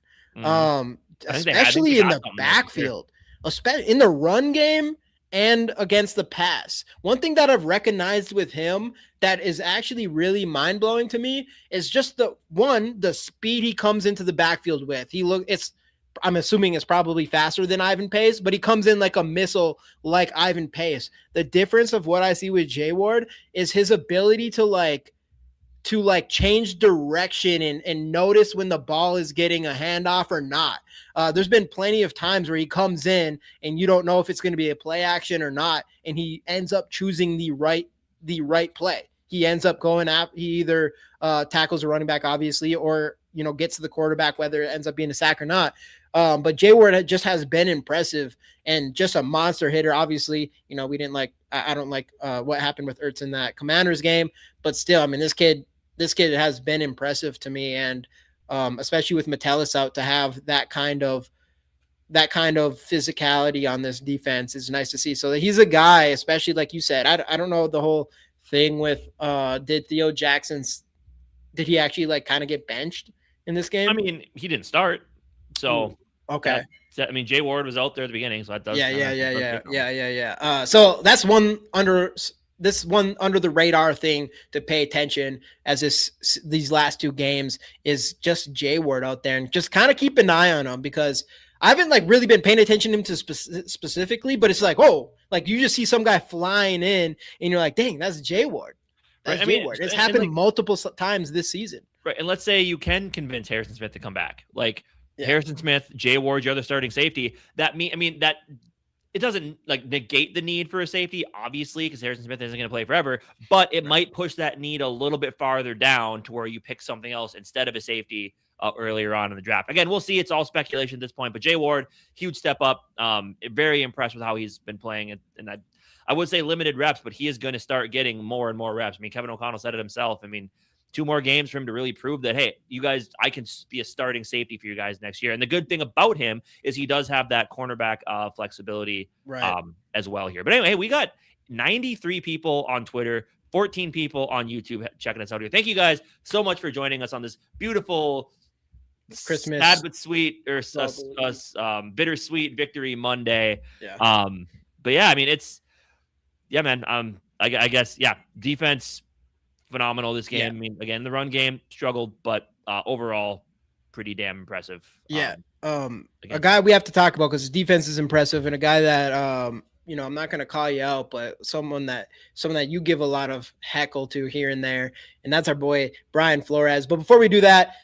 Especially
In the backfield, especially in the run game and against the pass. One thing that I've recognized with him that is actually really mind-blowing to me is just the speed he comes into the backfield with. I'm assuming it's probably faster than Ivan Pace, but he comes in like a missile like Ivan Pace. The difference of what I see with Jay Ward is his ability to change direction and notice when the ball is getting a handoff or not. There's been plenty of times where he comes in and you don't know if it's going to be a play action or not, and he ends up choosing the right play. He ends up going up. He either tackles a running back, obviously, or gets to the quarterback, whether it ends up being a sack or not. But Jay Ward just has been impressive and just a monster hitter. Obviously, we didn't I don't like what happened with Ertz in that Commanders game, but still, I mean, this kid has been impressive to me, and especially with Metellus out, to have that kind of physicality on this defense is nice to see. So he's a guy, especially like you said. I don't know the whole thing with did Theo Jackson's did he actually kind of get benched in this game?
I mean, he didn't start, so
okay.
Jay Ward was out there at the beginning, so that does.
Yeah. So that's one under the radar thing to pay attention as these last two games is just Jay Ward out there, and just kind of keep an eye on him, because I haven't really been paying attention to him specifically, but it's you just see some guy flying in and you're like, dang, that's Jay Ward. That's Jay Ward. It's happened multiple times this season.
Right. And let's say you can convince Harrison Smith to come back. Harrison Smith, Jay Ward, your other starting safety. That it doesn't negate the need for a safety, obviously, because Harrison Smith isn't going to play forever, but it might push that need a little bit farther down to where you pick something else instead of a safety earlier on in the draft. Again, we'll see. It's all speculation at this point, but Jay Ward, huge step up. Very impressed with how he's been playing. And I would say limited reps, but he is going to start getting more and more reps. I mean, Kevin O'Connell said it himself. I mean, 2 more games for him to really prove that, hey, you guys, I can be a starting safety for you guys next year. And the good thing about him is he does have that cornerback flexibility as well here. But anyway, we got 93 people on Twitter, 14 people on YouTube checking us out here. Thank you guys so much for joining us on this beautiful
Christmas,
sad but sweet, or bittersweet victory Monday.
Yeah.
But yeah, I mean, man. I guess, defense phenomenal this game.
Yeah.
I mean, again, the run game struggled, but overall pretty damn impressive.
A guy we have to talk about because his defense is impressive, and a guy that I'm not going to call you out, but someone that you give a lot of heckle to here and there, and that's our boy Brian Flores. But before we do that,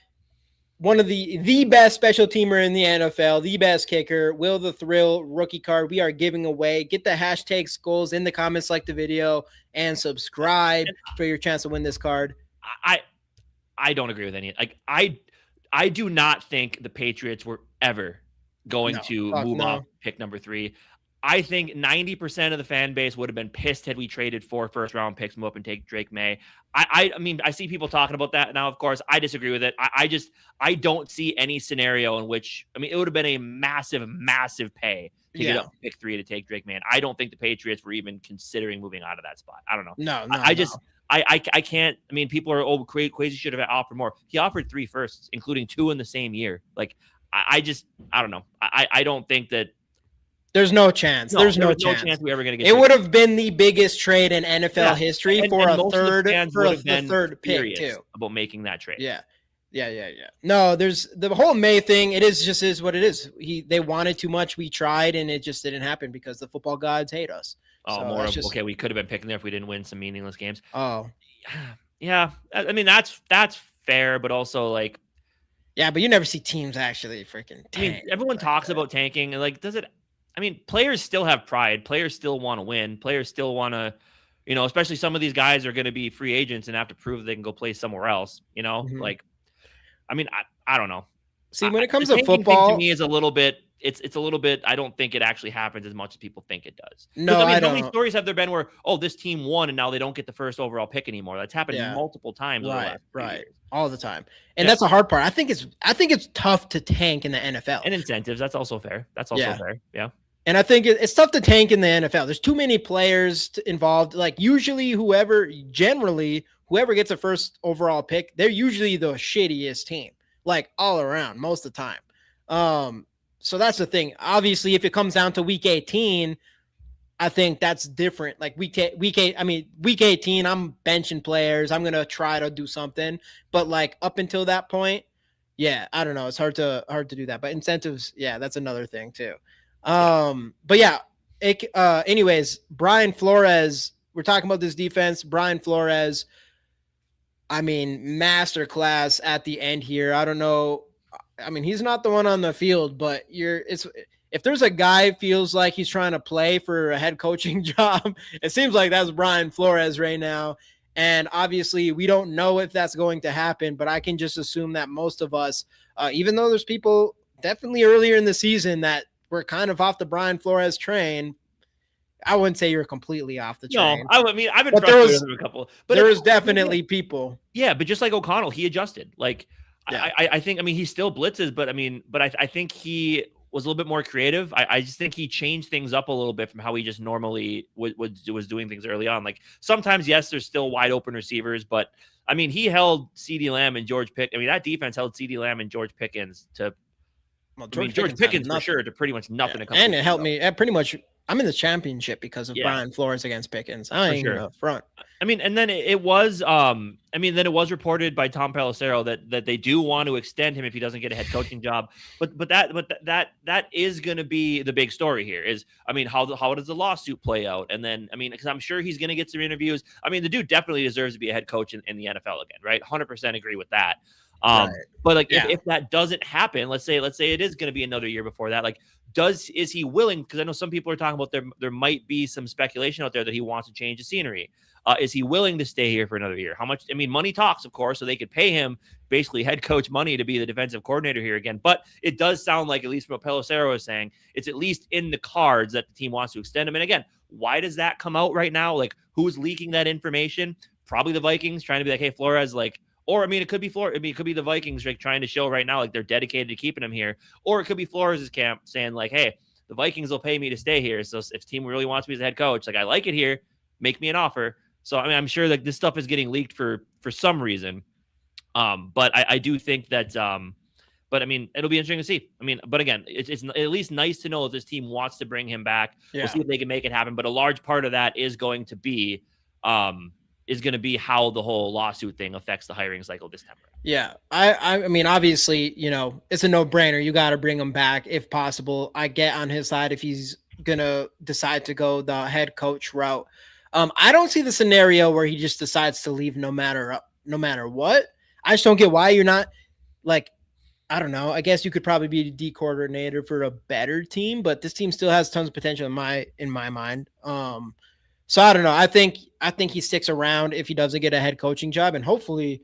one of the best special teamer in the NFL, the best kicker, Will the Thrill rookie card we are giving away. Get the hashtag skulls in the comments, like the video, and subscribe for your chance to win this card.
I don't agree with any. I do not think the Patriots were ever going to move off pick number 3. I think 90% of the fan base would have been pissed had we traded 4 first-round picks, move up and take Drake May. I mean, I see people talking about that now. Of course, I disagree with it. I don't see any scenario in which, I mean, it would have been a massive, massive pay to get up to pick 3 to take Drake May. And I don't think the Patriots were even considering moving out of that spot. I don't know. I can't. I mean, people are crazy. Should have offered more. He offered 3 firsts, including 2 in the same year. I don't know. I don't think that.
There's no chance. There's no chance
we ever going to get.
It would have been the biggest trade in NFL history for a third pick too.
About making that trade.
Yeah. No, there's the whole May thing. It is what it is. They wanted too much. We tried, and it just didn't happen because the football gods hate us.
Okay. We could have been picking there if we didn't win some meaningless games.
Oh,
yeah. I mean, that's fair, but also
yeah, but you never see teams actually freaking tank.
I mean, everyone talks about tanking, and does it? I mean, players still have pride. Players still want to win. Players still want to, especially some of these guys are going to be free agents and have to prove they can go play somewhere else.
Mm-hmm.
I mean, I don't know.
See, when it comes to football,
to me is a little bit. It's a little bit. I don't think it actually happens as much as people think it does.
No, I don't.
How many stories have there been where this team won and now they don't get the first overall pick anymore? That's happened multiple times.
Right, all the time, and that's the hard part. I think it's tough to tank in the NFL.
And incentives. That's also fair. Yeah.
And I think it's tough to tank in the NFL. There's too many players involved. Like usually generally whoever gets a first overall pick, they're usually the shittiest team, like all around most of the time. So that's the thing. Obviously, if it comes down to week 18, I think that's different. Like week 18, I'm benching players. I'm gonna try to do something. But like up until that point, yeah, I don't know. It's hard to do that. But incentives, yeah, that's another thing too. But yeah, anyways, Brian Flores. We're talking about this defense. Brian Flores. I mean, masterclass at the end here. I don't know. I mean, he's not the one on the field, but if there's a guy feels like he's trying to play for a head coaching job, it seems like that's Brian Flores right now. And obviously, we don't know if that's going to happen, but I can just assume that most of us, even though there's people definitely earlier in the season that were kind of off the Brian Flores train, I wouldn't say you're completely off the train.
No, I mean, I've been frustrated with a couple, but
there was definitely people.
Yeah, but just like O'Connell, he adjusted. Like,
yeah.
I think, I mean, he still blitzes, but I think he was a little bit more creative. I just think he changed things up a little bit from how he just normally was doing things early on. Like sometimes, yes, there's still wide open receivers, but I mean, he held CeeDee Lamb and George Pickens. I mean, that defense held CeeDee Lamb and George Pickens to. George Pickens for sure to pretty much nothing.
Yeah. And it helped me pretty much. I'm in the championship because of Brian Flores against Pickens. I ain't gonna front.
I mean, and then it was reported by Tom Pelissero that they do want to extend him if he doesn't get a head coaching job. But that is going to be the big story here. Is I mean, how does the lawsuit play out? And then I mean, because I'm sure he's going to get some interviews. I mean, the dude definitely deserves to be a head coach in the NFL again, right? 100% agree with that. Right. But like if that doesn't happen, let's say it is going to be another year before that. Like, is he willing? Because I know some people are talking about there might be some speculation out there that he wants to change the scenery. Is he willing to stay here for another year? How much? I mean, money talks, of course, so they could pay him basically head coach money to be the defensive coordinator here again. But it does sound like, at least from what Pelissero is saying, it's at least in the cards that the team wants to extend him. And again, why does that come out right now? Like, who's leaking that information? Probably the Vikings trying to be like, hey, Flores, like. Or, I mean, it could be Flores. I mean, it could be the Vikings like, trying to show right now like they're dedicated to keeping him here. Or it could be Flores' camp saying like, hey, the Vikings will pay me to stay here. So if the team really wants me as a head coach, like I like it here, make me an offer. So, I mean, I'm sure that this stuff is getting leaked for some reason. But I do think that, but I mean, it'll be interesting to see. I mean, but again, it's at least nice to know if this team wants to bring him back. Yeah. We'll see if they can make it happen. But a large part of that is going to be how the whole lawsuit thing affects the hiring cycle this time around.
Yeah. I mean, obviously, you know, it's a no-brainer. You got to bring him back if possible. I get on his side if he's going to decide to go the head coach route. I don't see the scenario where he just decides to leave no matter what. I just don't get why you're not like, I don't know. I guess you could probably be the D coordinator for a better team, but this team still has tons of potential in my mind. So I don't know. I think he sticks around if he doesn't get a head coaching job, and hopefully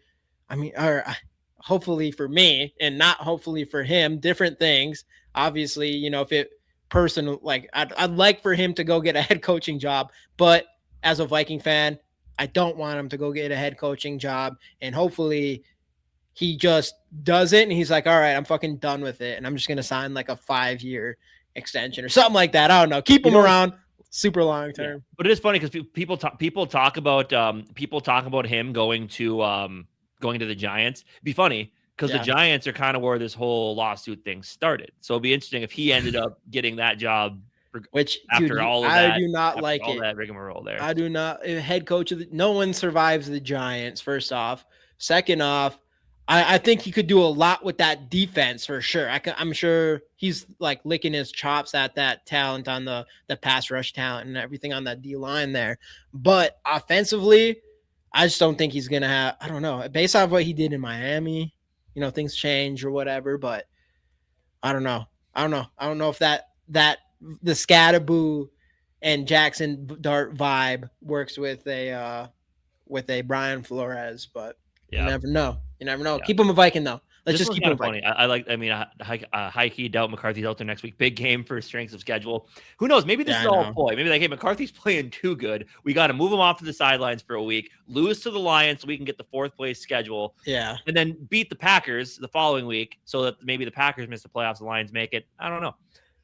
for me and not hopefully for him, different things. Obviously, you know, if it personal, like I'd like for him to go get a head coaching job, but as a Viking fan, I don't want him to go get a head coaching job, and hopefully he just does it and he's like, all right, I'm fucking done with it, and I'm just gonna sign like a 5-year extension or something like that. I don't know. Keep him around. Super long term.
Yeah. But it is funny because people talk about him going to the Giants. It'd be funny because the Giants are kind of where this whole lawsuit thing started. So it'd be interesting if he ended up getting that job.
Which
after all of that,
I do not like
all that rigmarole there.
I do not. Head coach of no one survives the Giants. First off, second off, I think he could do a lot with that defense for sure. I'm sure he's like licking his chops at that talent on the pass rush talent and everything on that D line there. But offensively, I just don't think he's going to have, I don't know, based off what he did in Miami, you know, things change or whatever, but I don't know. I don't know if that the Scatterboo and Jackson Dart vibe works with a Brian Flores, but you never know. You never know. Yeah. Keep him a Viking though. Let's just keep him funny.
High key doubt McCarthy's out there next week. Big game for strength of schedule. Who knows? Maybe this is all a ploy. Maybe like, hey, McCarthy's playing too good. We got to move him off to the sidelines for a week, lose to the Lions so we can get the 4th place schedule.
Yeah.
And then beat the Packers the following week so that maybe the Packers miss the playoffs, the Lions make it. I don't know.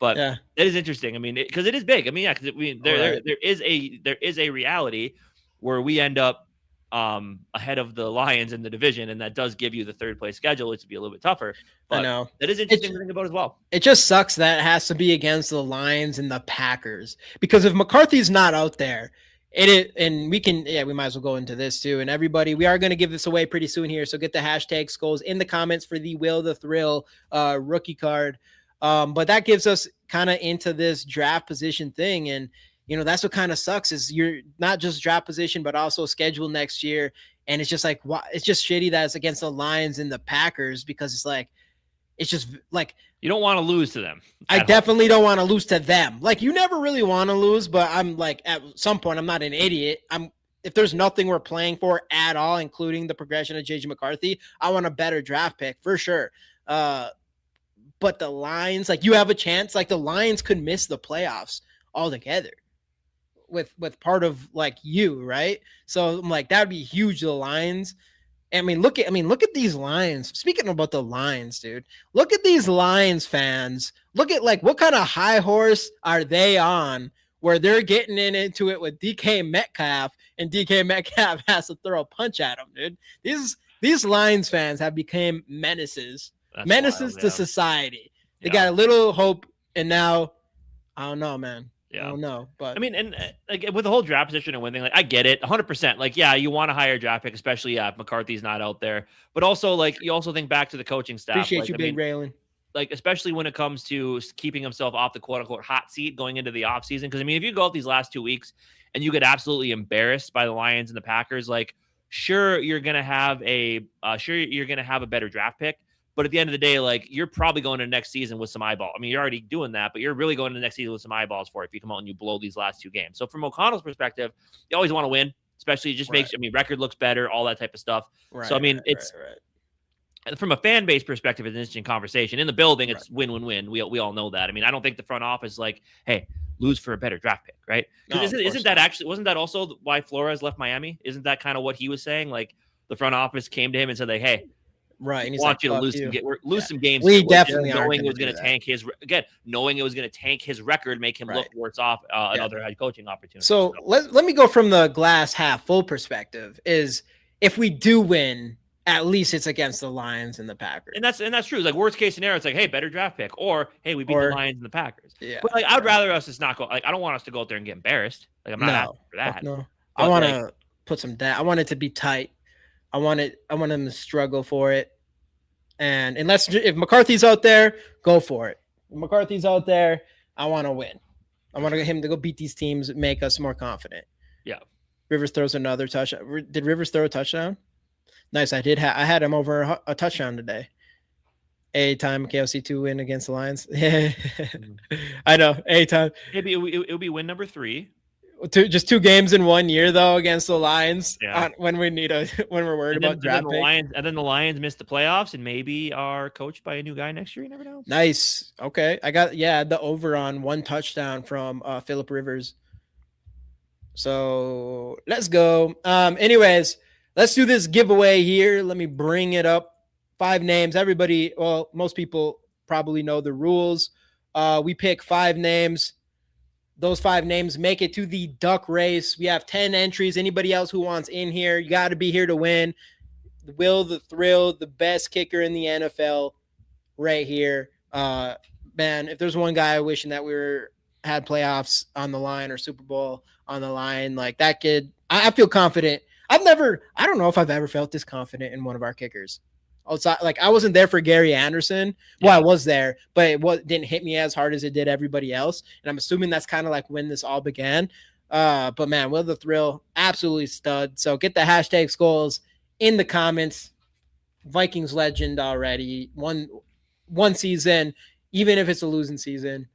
But
Yeah.
it is interesting. I mean, because it is big. I mean, yeah, because there is a reality where we end up ahead of the Lions in the division, and that does give you the third place schedule, which would be a little bit tougher.
I
But
know.
that is interesting to think about as well.
It just sucks that it has to be against the Lions and the Packers, because if McCarthy's not out there, and we might as well go into this too. And everybody, we are going to give this away pretty soon here, so get the hashtag Skulls in the comments for the Will the Thrill rookie card. But that gives us kind of into this draft position thing, and that's what kind of sucks is you're not just draft position, but also schedule next year. And it's just like, it's just shitty that it's against the Lions and the Packers, because it's just like,
you don't want to lose to them.
I definitely don't want to lose to them. Like, you never really want to lose, but I'm like, at some point, I'm not an idiot. If there's nothing we're playing for at all, including the progression of JJ McCarthy, I want a better draft pick for sure. But the Lions, like, you have a chance. Like, the Lions could miss the playoffs altogether with part of like you, right? So I'm like, that would be huge to the Lions. I mean, look at these Lions. Speaking about the Lions, dude, look at these Lions fans. Look at like what kind of high horse are they on, where they're getting into it with DK Metcalf, and DK Metcalf has to throw a punch at them, dude. These Lions fans have become menaces to society. They got a little hope, and now I don't know, man. Yeah. I don't know, but
I mean, and like with the whole draft position and winning, like I get it 100%. Like, yeah, you want a higher draft pick, especially if McCarthy's not out there. But also, like, you also think back to the coaching staff.
Appreciate
like,
you, Big Raylan.
Like, especially when it comes to keeping himself off the quote unquote hot seat going into the offseason. Because I mean, if you go out these last 2 weeks and you get absolutely embarrassed by the Lions and the Packers, like, sure, you're gonna have a better draft pick. But at the end of the day, like, you're probably going to next season with some eyeball. I mean, you're already doing that, but you're really going to the next season with some eyeballs for it if you come out and you blow these last 2 games. So from O'Connell's perspective, you always want to win, especially it just makes, I mean, record looks better, all that type of stuff. Right, so, I mean, from a fan base perspective, it's an interesting conversation. In the building, it's win-win-win. We all know that. I mean, I don't think the front office is like, hey, lose for a better draft pick, right? Because wasn't that also why Flores left Miami? Isn't that kind of what he was saying? Like, the front office came to him and said, like, hey,
right, and
he's want like, you to lose some games.
We definitely
knowing it was going to tank his knowing it was going to tank his record, make him look worse off another head coaching opportunity.
So let me go from the glass half full perspective. Is if we do win, at least it's against the Lions and the Packers,
and that's true. It's like worst case scenario, it's like, hey, better draft pick, or hey, we beat the Lions and the Packers. Yeah, but like I'd rather us just not go. Like I don't want us to go out there and get embarrassed. Like I'm not asking for that.
No, I want to put some down. I want it to be tight. I want them to struggle for it. And if McCarthy's out there, go for it. If McCarthy's out there, I want to win. I want him to go beat these teams, make us more confident.
Yeah.
Rivers throws another touchdown. Did Rivers throw a touchdown? Nice. I had him over a touchdown today. A-time KOC2 win against the Lions. I know. A-time.
Maybe it'll be win number 3.
Just 2 games in 1 year though against the Lions. Yeah. When we're worried about draft pick.
And then the Lions missed the playoffs and maybe are coached by a new guy next year. You never know.
Nice. Okay, I got the over on 1 touchdown from Phillip Rivers. So let's go. Anyways, let's do this giveaway here. Let me bring it up. 5 names. Everybody, well, most people probably know the rules. We pick 5 names. Those 5 names make it to the duck race. We have 10 entries. Anybody else who wants in here, you got to be here to win. Will the Thrill, the best kicker in the NFL right here. Man, if there's one guy wishing that we had playoffs on the line or Super Bowl on the line, like that kid, I feel confident. I don't know if I've ever felt this confident in one of our kickers. Outside, like I wasn't there for Gary Anderson. Well, I was there, but it didn't hit me as hard as it did everybody else. And I'm assuming that's kind of like when this all began. But man, Will the Thrill, absolutely stud. So get the hashtag Skulls in the comments. Vikings legend already. One season, even if it's a losing season.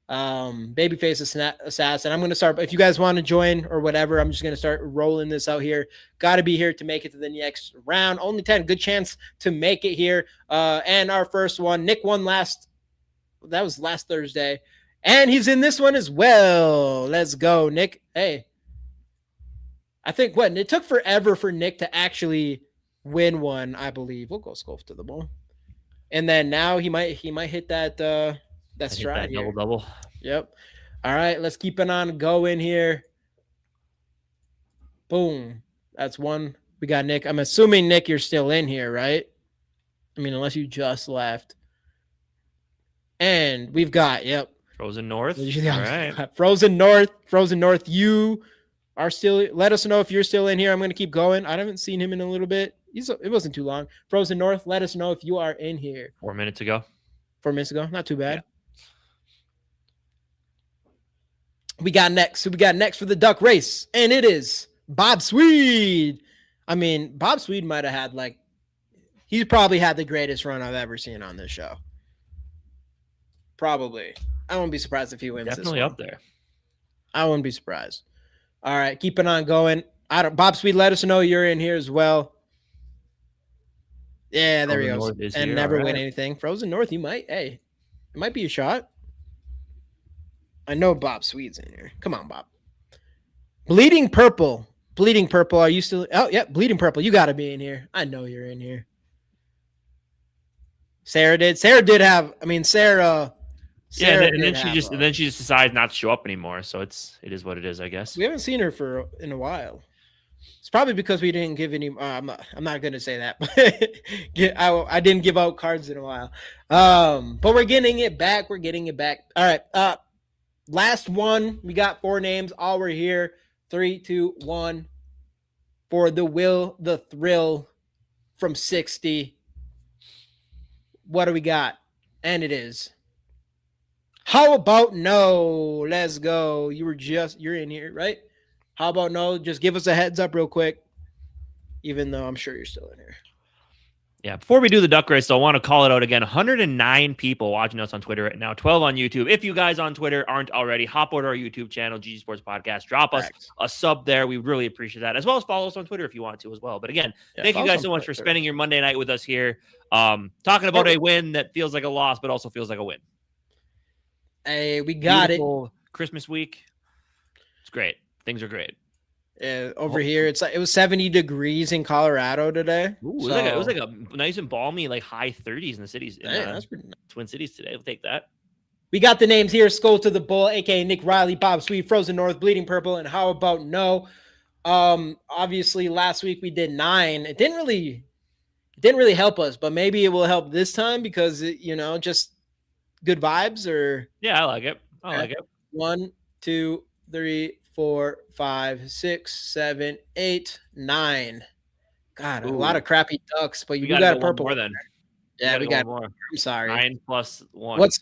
Babyface assassin. I'm going to start, if you guys want to join or whatever, I'm just going to start rolling this out here. Got to be here to make it to the next round. Only 10, good chance to make it here. And our first one, Nick won last Thursday, and he's in this one as well. Let's go, Nick. Hey, I think it took forever for Nick to actually win one, I believe. We'll go Skulls to the ball. And then now he might hit that, That's
hit
right
that
here.
double.
Yep. All right, let's keep it on going here. Boom. That's one. We got Nick. I'm assuming, Nick, you're still in here, right? I mean, unless you just left. And we've got, yep.
Frozen North. All right.
Frozen North. Frozen North. You are still, let us know if you're still in here. I'm going to keep going. I haven't seen him in a little bit. It wasn't too long. Frozen North, let us know if you are in here.
4 minutes ago.
4 minutes ago. Not too bad.
Yeah.
We got next for the duck race, and it is Bob Swede. I mean, Bob Swede might have had he's probably had the greatest run I've ever seen on this show. Probably. I wouldn't be surprised if he wins.
Definitely up there.
I wouldn't be surprised. All right, keeping on going. Bob Swede, let us know you're in here as well. Yeah, there he goes. And never win anything. Frozen North, you might. Hey, it might be a shot. I know Bob Swede's in here. Come on, Bob. Bleeding Purple. Bleeding Purple, are you still? Oh, yeah, Bleeding Purple. You got to be in here. I know you're in here. Sarah did. Sarah did have. I mean, Sarah.
Yeah, and then she just decides not to show up anymore. So it is what it is, I guess.
We haven't seen her in a while. It's probably because we didn't give any. I'm not going to say that. I didn't give out cards in a while. But we're getting it back. We're getting it back. All right. Last one. We got 4 names. All we're here. 3, 2, 1. For the thrill from 60. What do we got? And it is. How about no? Let's go. You're in here, right? How about no? Just give us a heads up real quick. Even though I'm sure you're still in here.
Yeah, before we do the duck race, though, I want to call it out again. 109 people watching us on Twitter right now, 12 on YouTube. If you guys on Twitter aren't already, hop over to our YouTube channel, GG Sports Podcast. Drop us a sub there. We really appreciate that, as well as follow us on Twitter if you want to as well. But again, thank you guys so much for spending your Monday night with us here, talking about a win that feels like a loss, but also feels like a win.
Hey, we got
Beautiful Christmas week. It's great. Things are great.
Over here, it was 70 degrees in Colorado today.
Ooh, it was like a nice and balmy, high 30s in the cities.
That's pretty nice.
Twin Cities today. We'll take that.
We got the names here: Skull to the Bull, aka Nick Riley, Bob Swede, Frozen North, Bleeding Purple, and How About No. Obviously, last week we did 9. It didn't really help us, but maybe it will help this time because just good vibes. Or
yeah, I like it.
1, 2, 3, 4, 5, 6, 7, 8, 9. God, a lot of crappy ducks, but you got a purple.
More then.
Yeah, we got
more.
I'm sorry.
9 plus 1.
Let's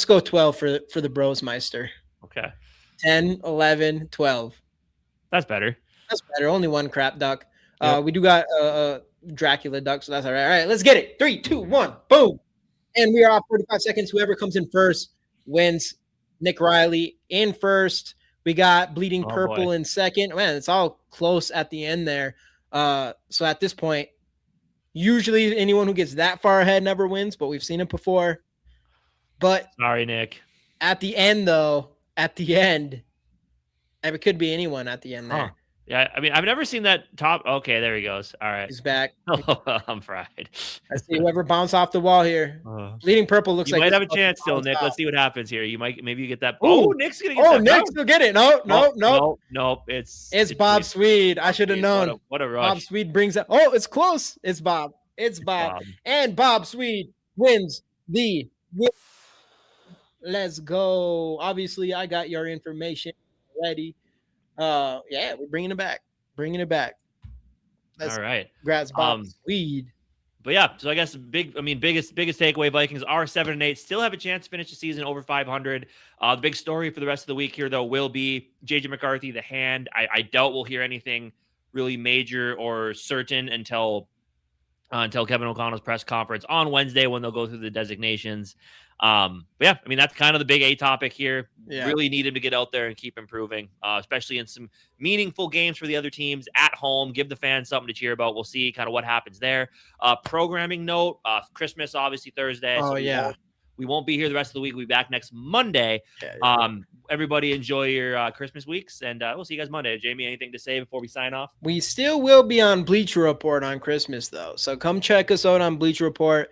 go 12 for the Bros Meister.
Okay.
10, 11, 12.
That's better.
Only one crap duck. Yep. We do got Dracula duck, so that's all right. All right, let's get it. 3, 2, 1, boom. And we are off 45 seconds. Whoever comes in first wins. Nick Riley in first. We got Bleeding Purple in second. Man, it's all close at the end there. So at this point, usually anyone who gets that far ahead never wins, but we've seen it before. But
sorry, Nick.
At the end, it could be anyone at the end there.
Huh. Yeah, I mean, I've never seen that top. Okay, there he goes. All right.
He's back.
I'm fried.
I see whoever bounced off the wall here. Bleeding Purple looks like
you might have a chance still, Nick. Let's see what happens here. Maybe you get that.
Ooh.
Oh, Nick's going to get that.
Nick's going to get it. No.
It's
Bob Swede. I should have known.
What a rush.
Bob Swede brings it. Oh, it's close. It's Bob. And Bob Swede wins the win. Let's go. Obviously, I got your information ready. Yeah, we're bringing it back.
All right.
Congrats, Bob Swede.
But yeah, so I guess biggest takeaway: Vikings are 7-8, still have a chance to finish the season over 500. The big story for the rest of the week here, though, will be JJ McCarthy, the hand. I doubt we'll hear anything really major or certain until Kevin O'Connell's press conference on Wednesday when they'll go through the designations. But yeah, I mean, that's kind of the big A topic here. Yeah. Really need him to get out there and keep improving, especially in some meaningful games for the other teams at home. Give the fans something to cheer about. We'll see kind of what happens there. Programming note, Christmas, obviously Thursday.
Oh, so
we won't be here the rest of the week. We'll be back next Monday. Everybody enjoy your Christmas weeks, and we'll see you guys Monday. Jamie, anything to say before we sign off?
We still will be on Bleacher Report on Christmas, though. So come check us out on Bleacher Report.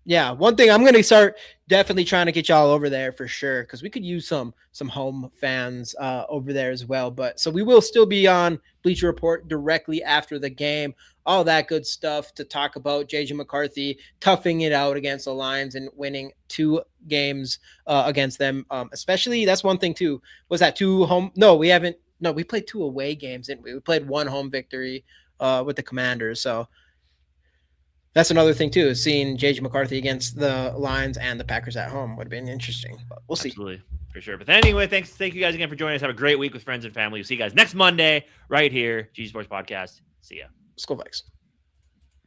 Yeah, one thing I'm going to start definitely trying to get y'all over there for sure, because we could use some home fans over there as well. But so we will still be on Bleacher Report directly after the game, all that good stuff to talk about JJ McCarthy toughing it out against the Lions and winning 2 games against them. Especially that's one thing too. Was that 2 home? No, we haven't. No, we played 2 away games, didn't we? We played 1 home victory with the Commanders. So that's another thing too, is seeing JJ McCarthy against the Lions and the Packers at home would have been interesting. But we'll see.
Absolutely. For sure. But anyway, thank you guys again for joining us. Have a great week with friends and family. We'll see you guys next Monday right here, GG Sports Podcast. See ya.
Let's go Vikes.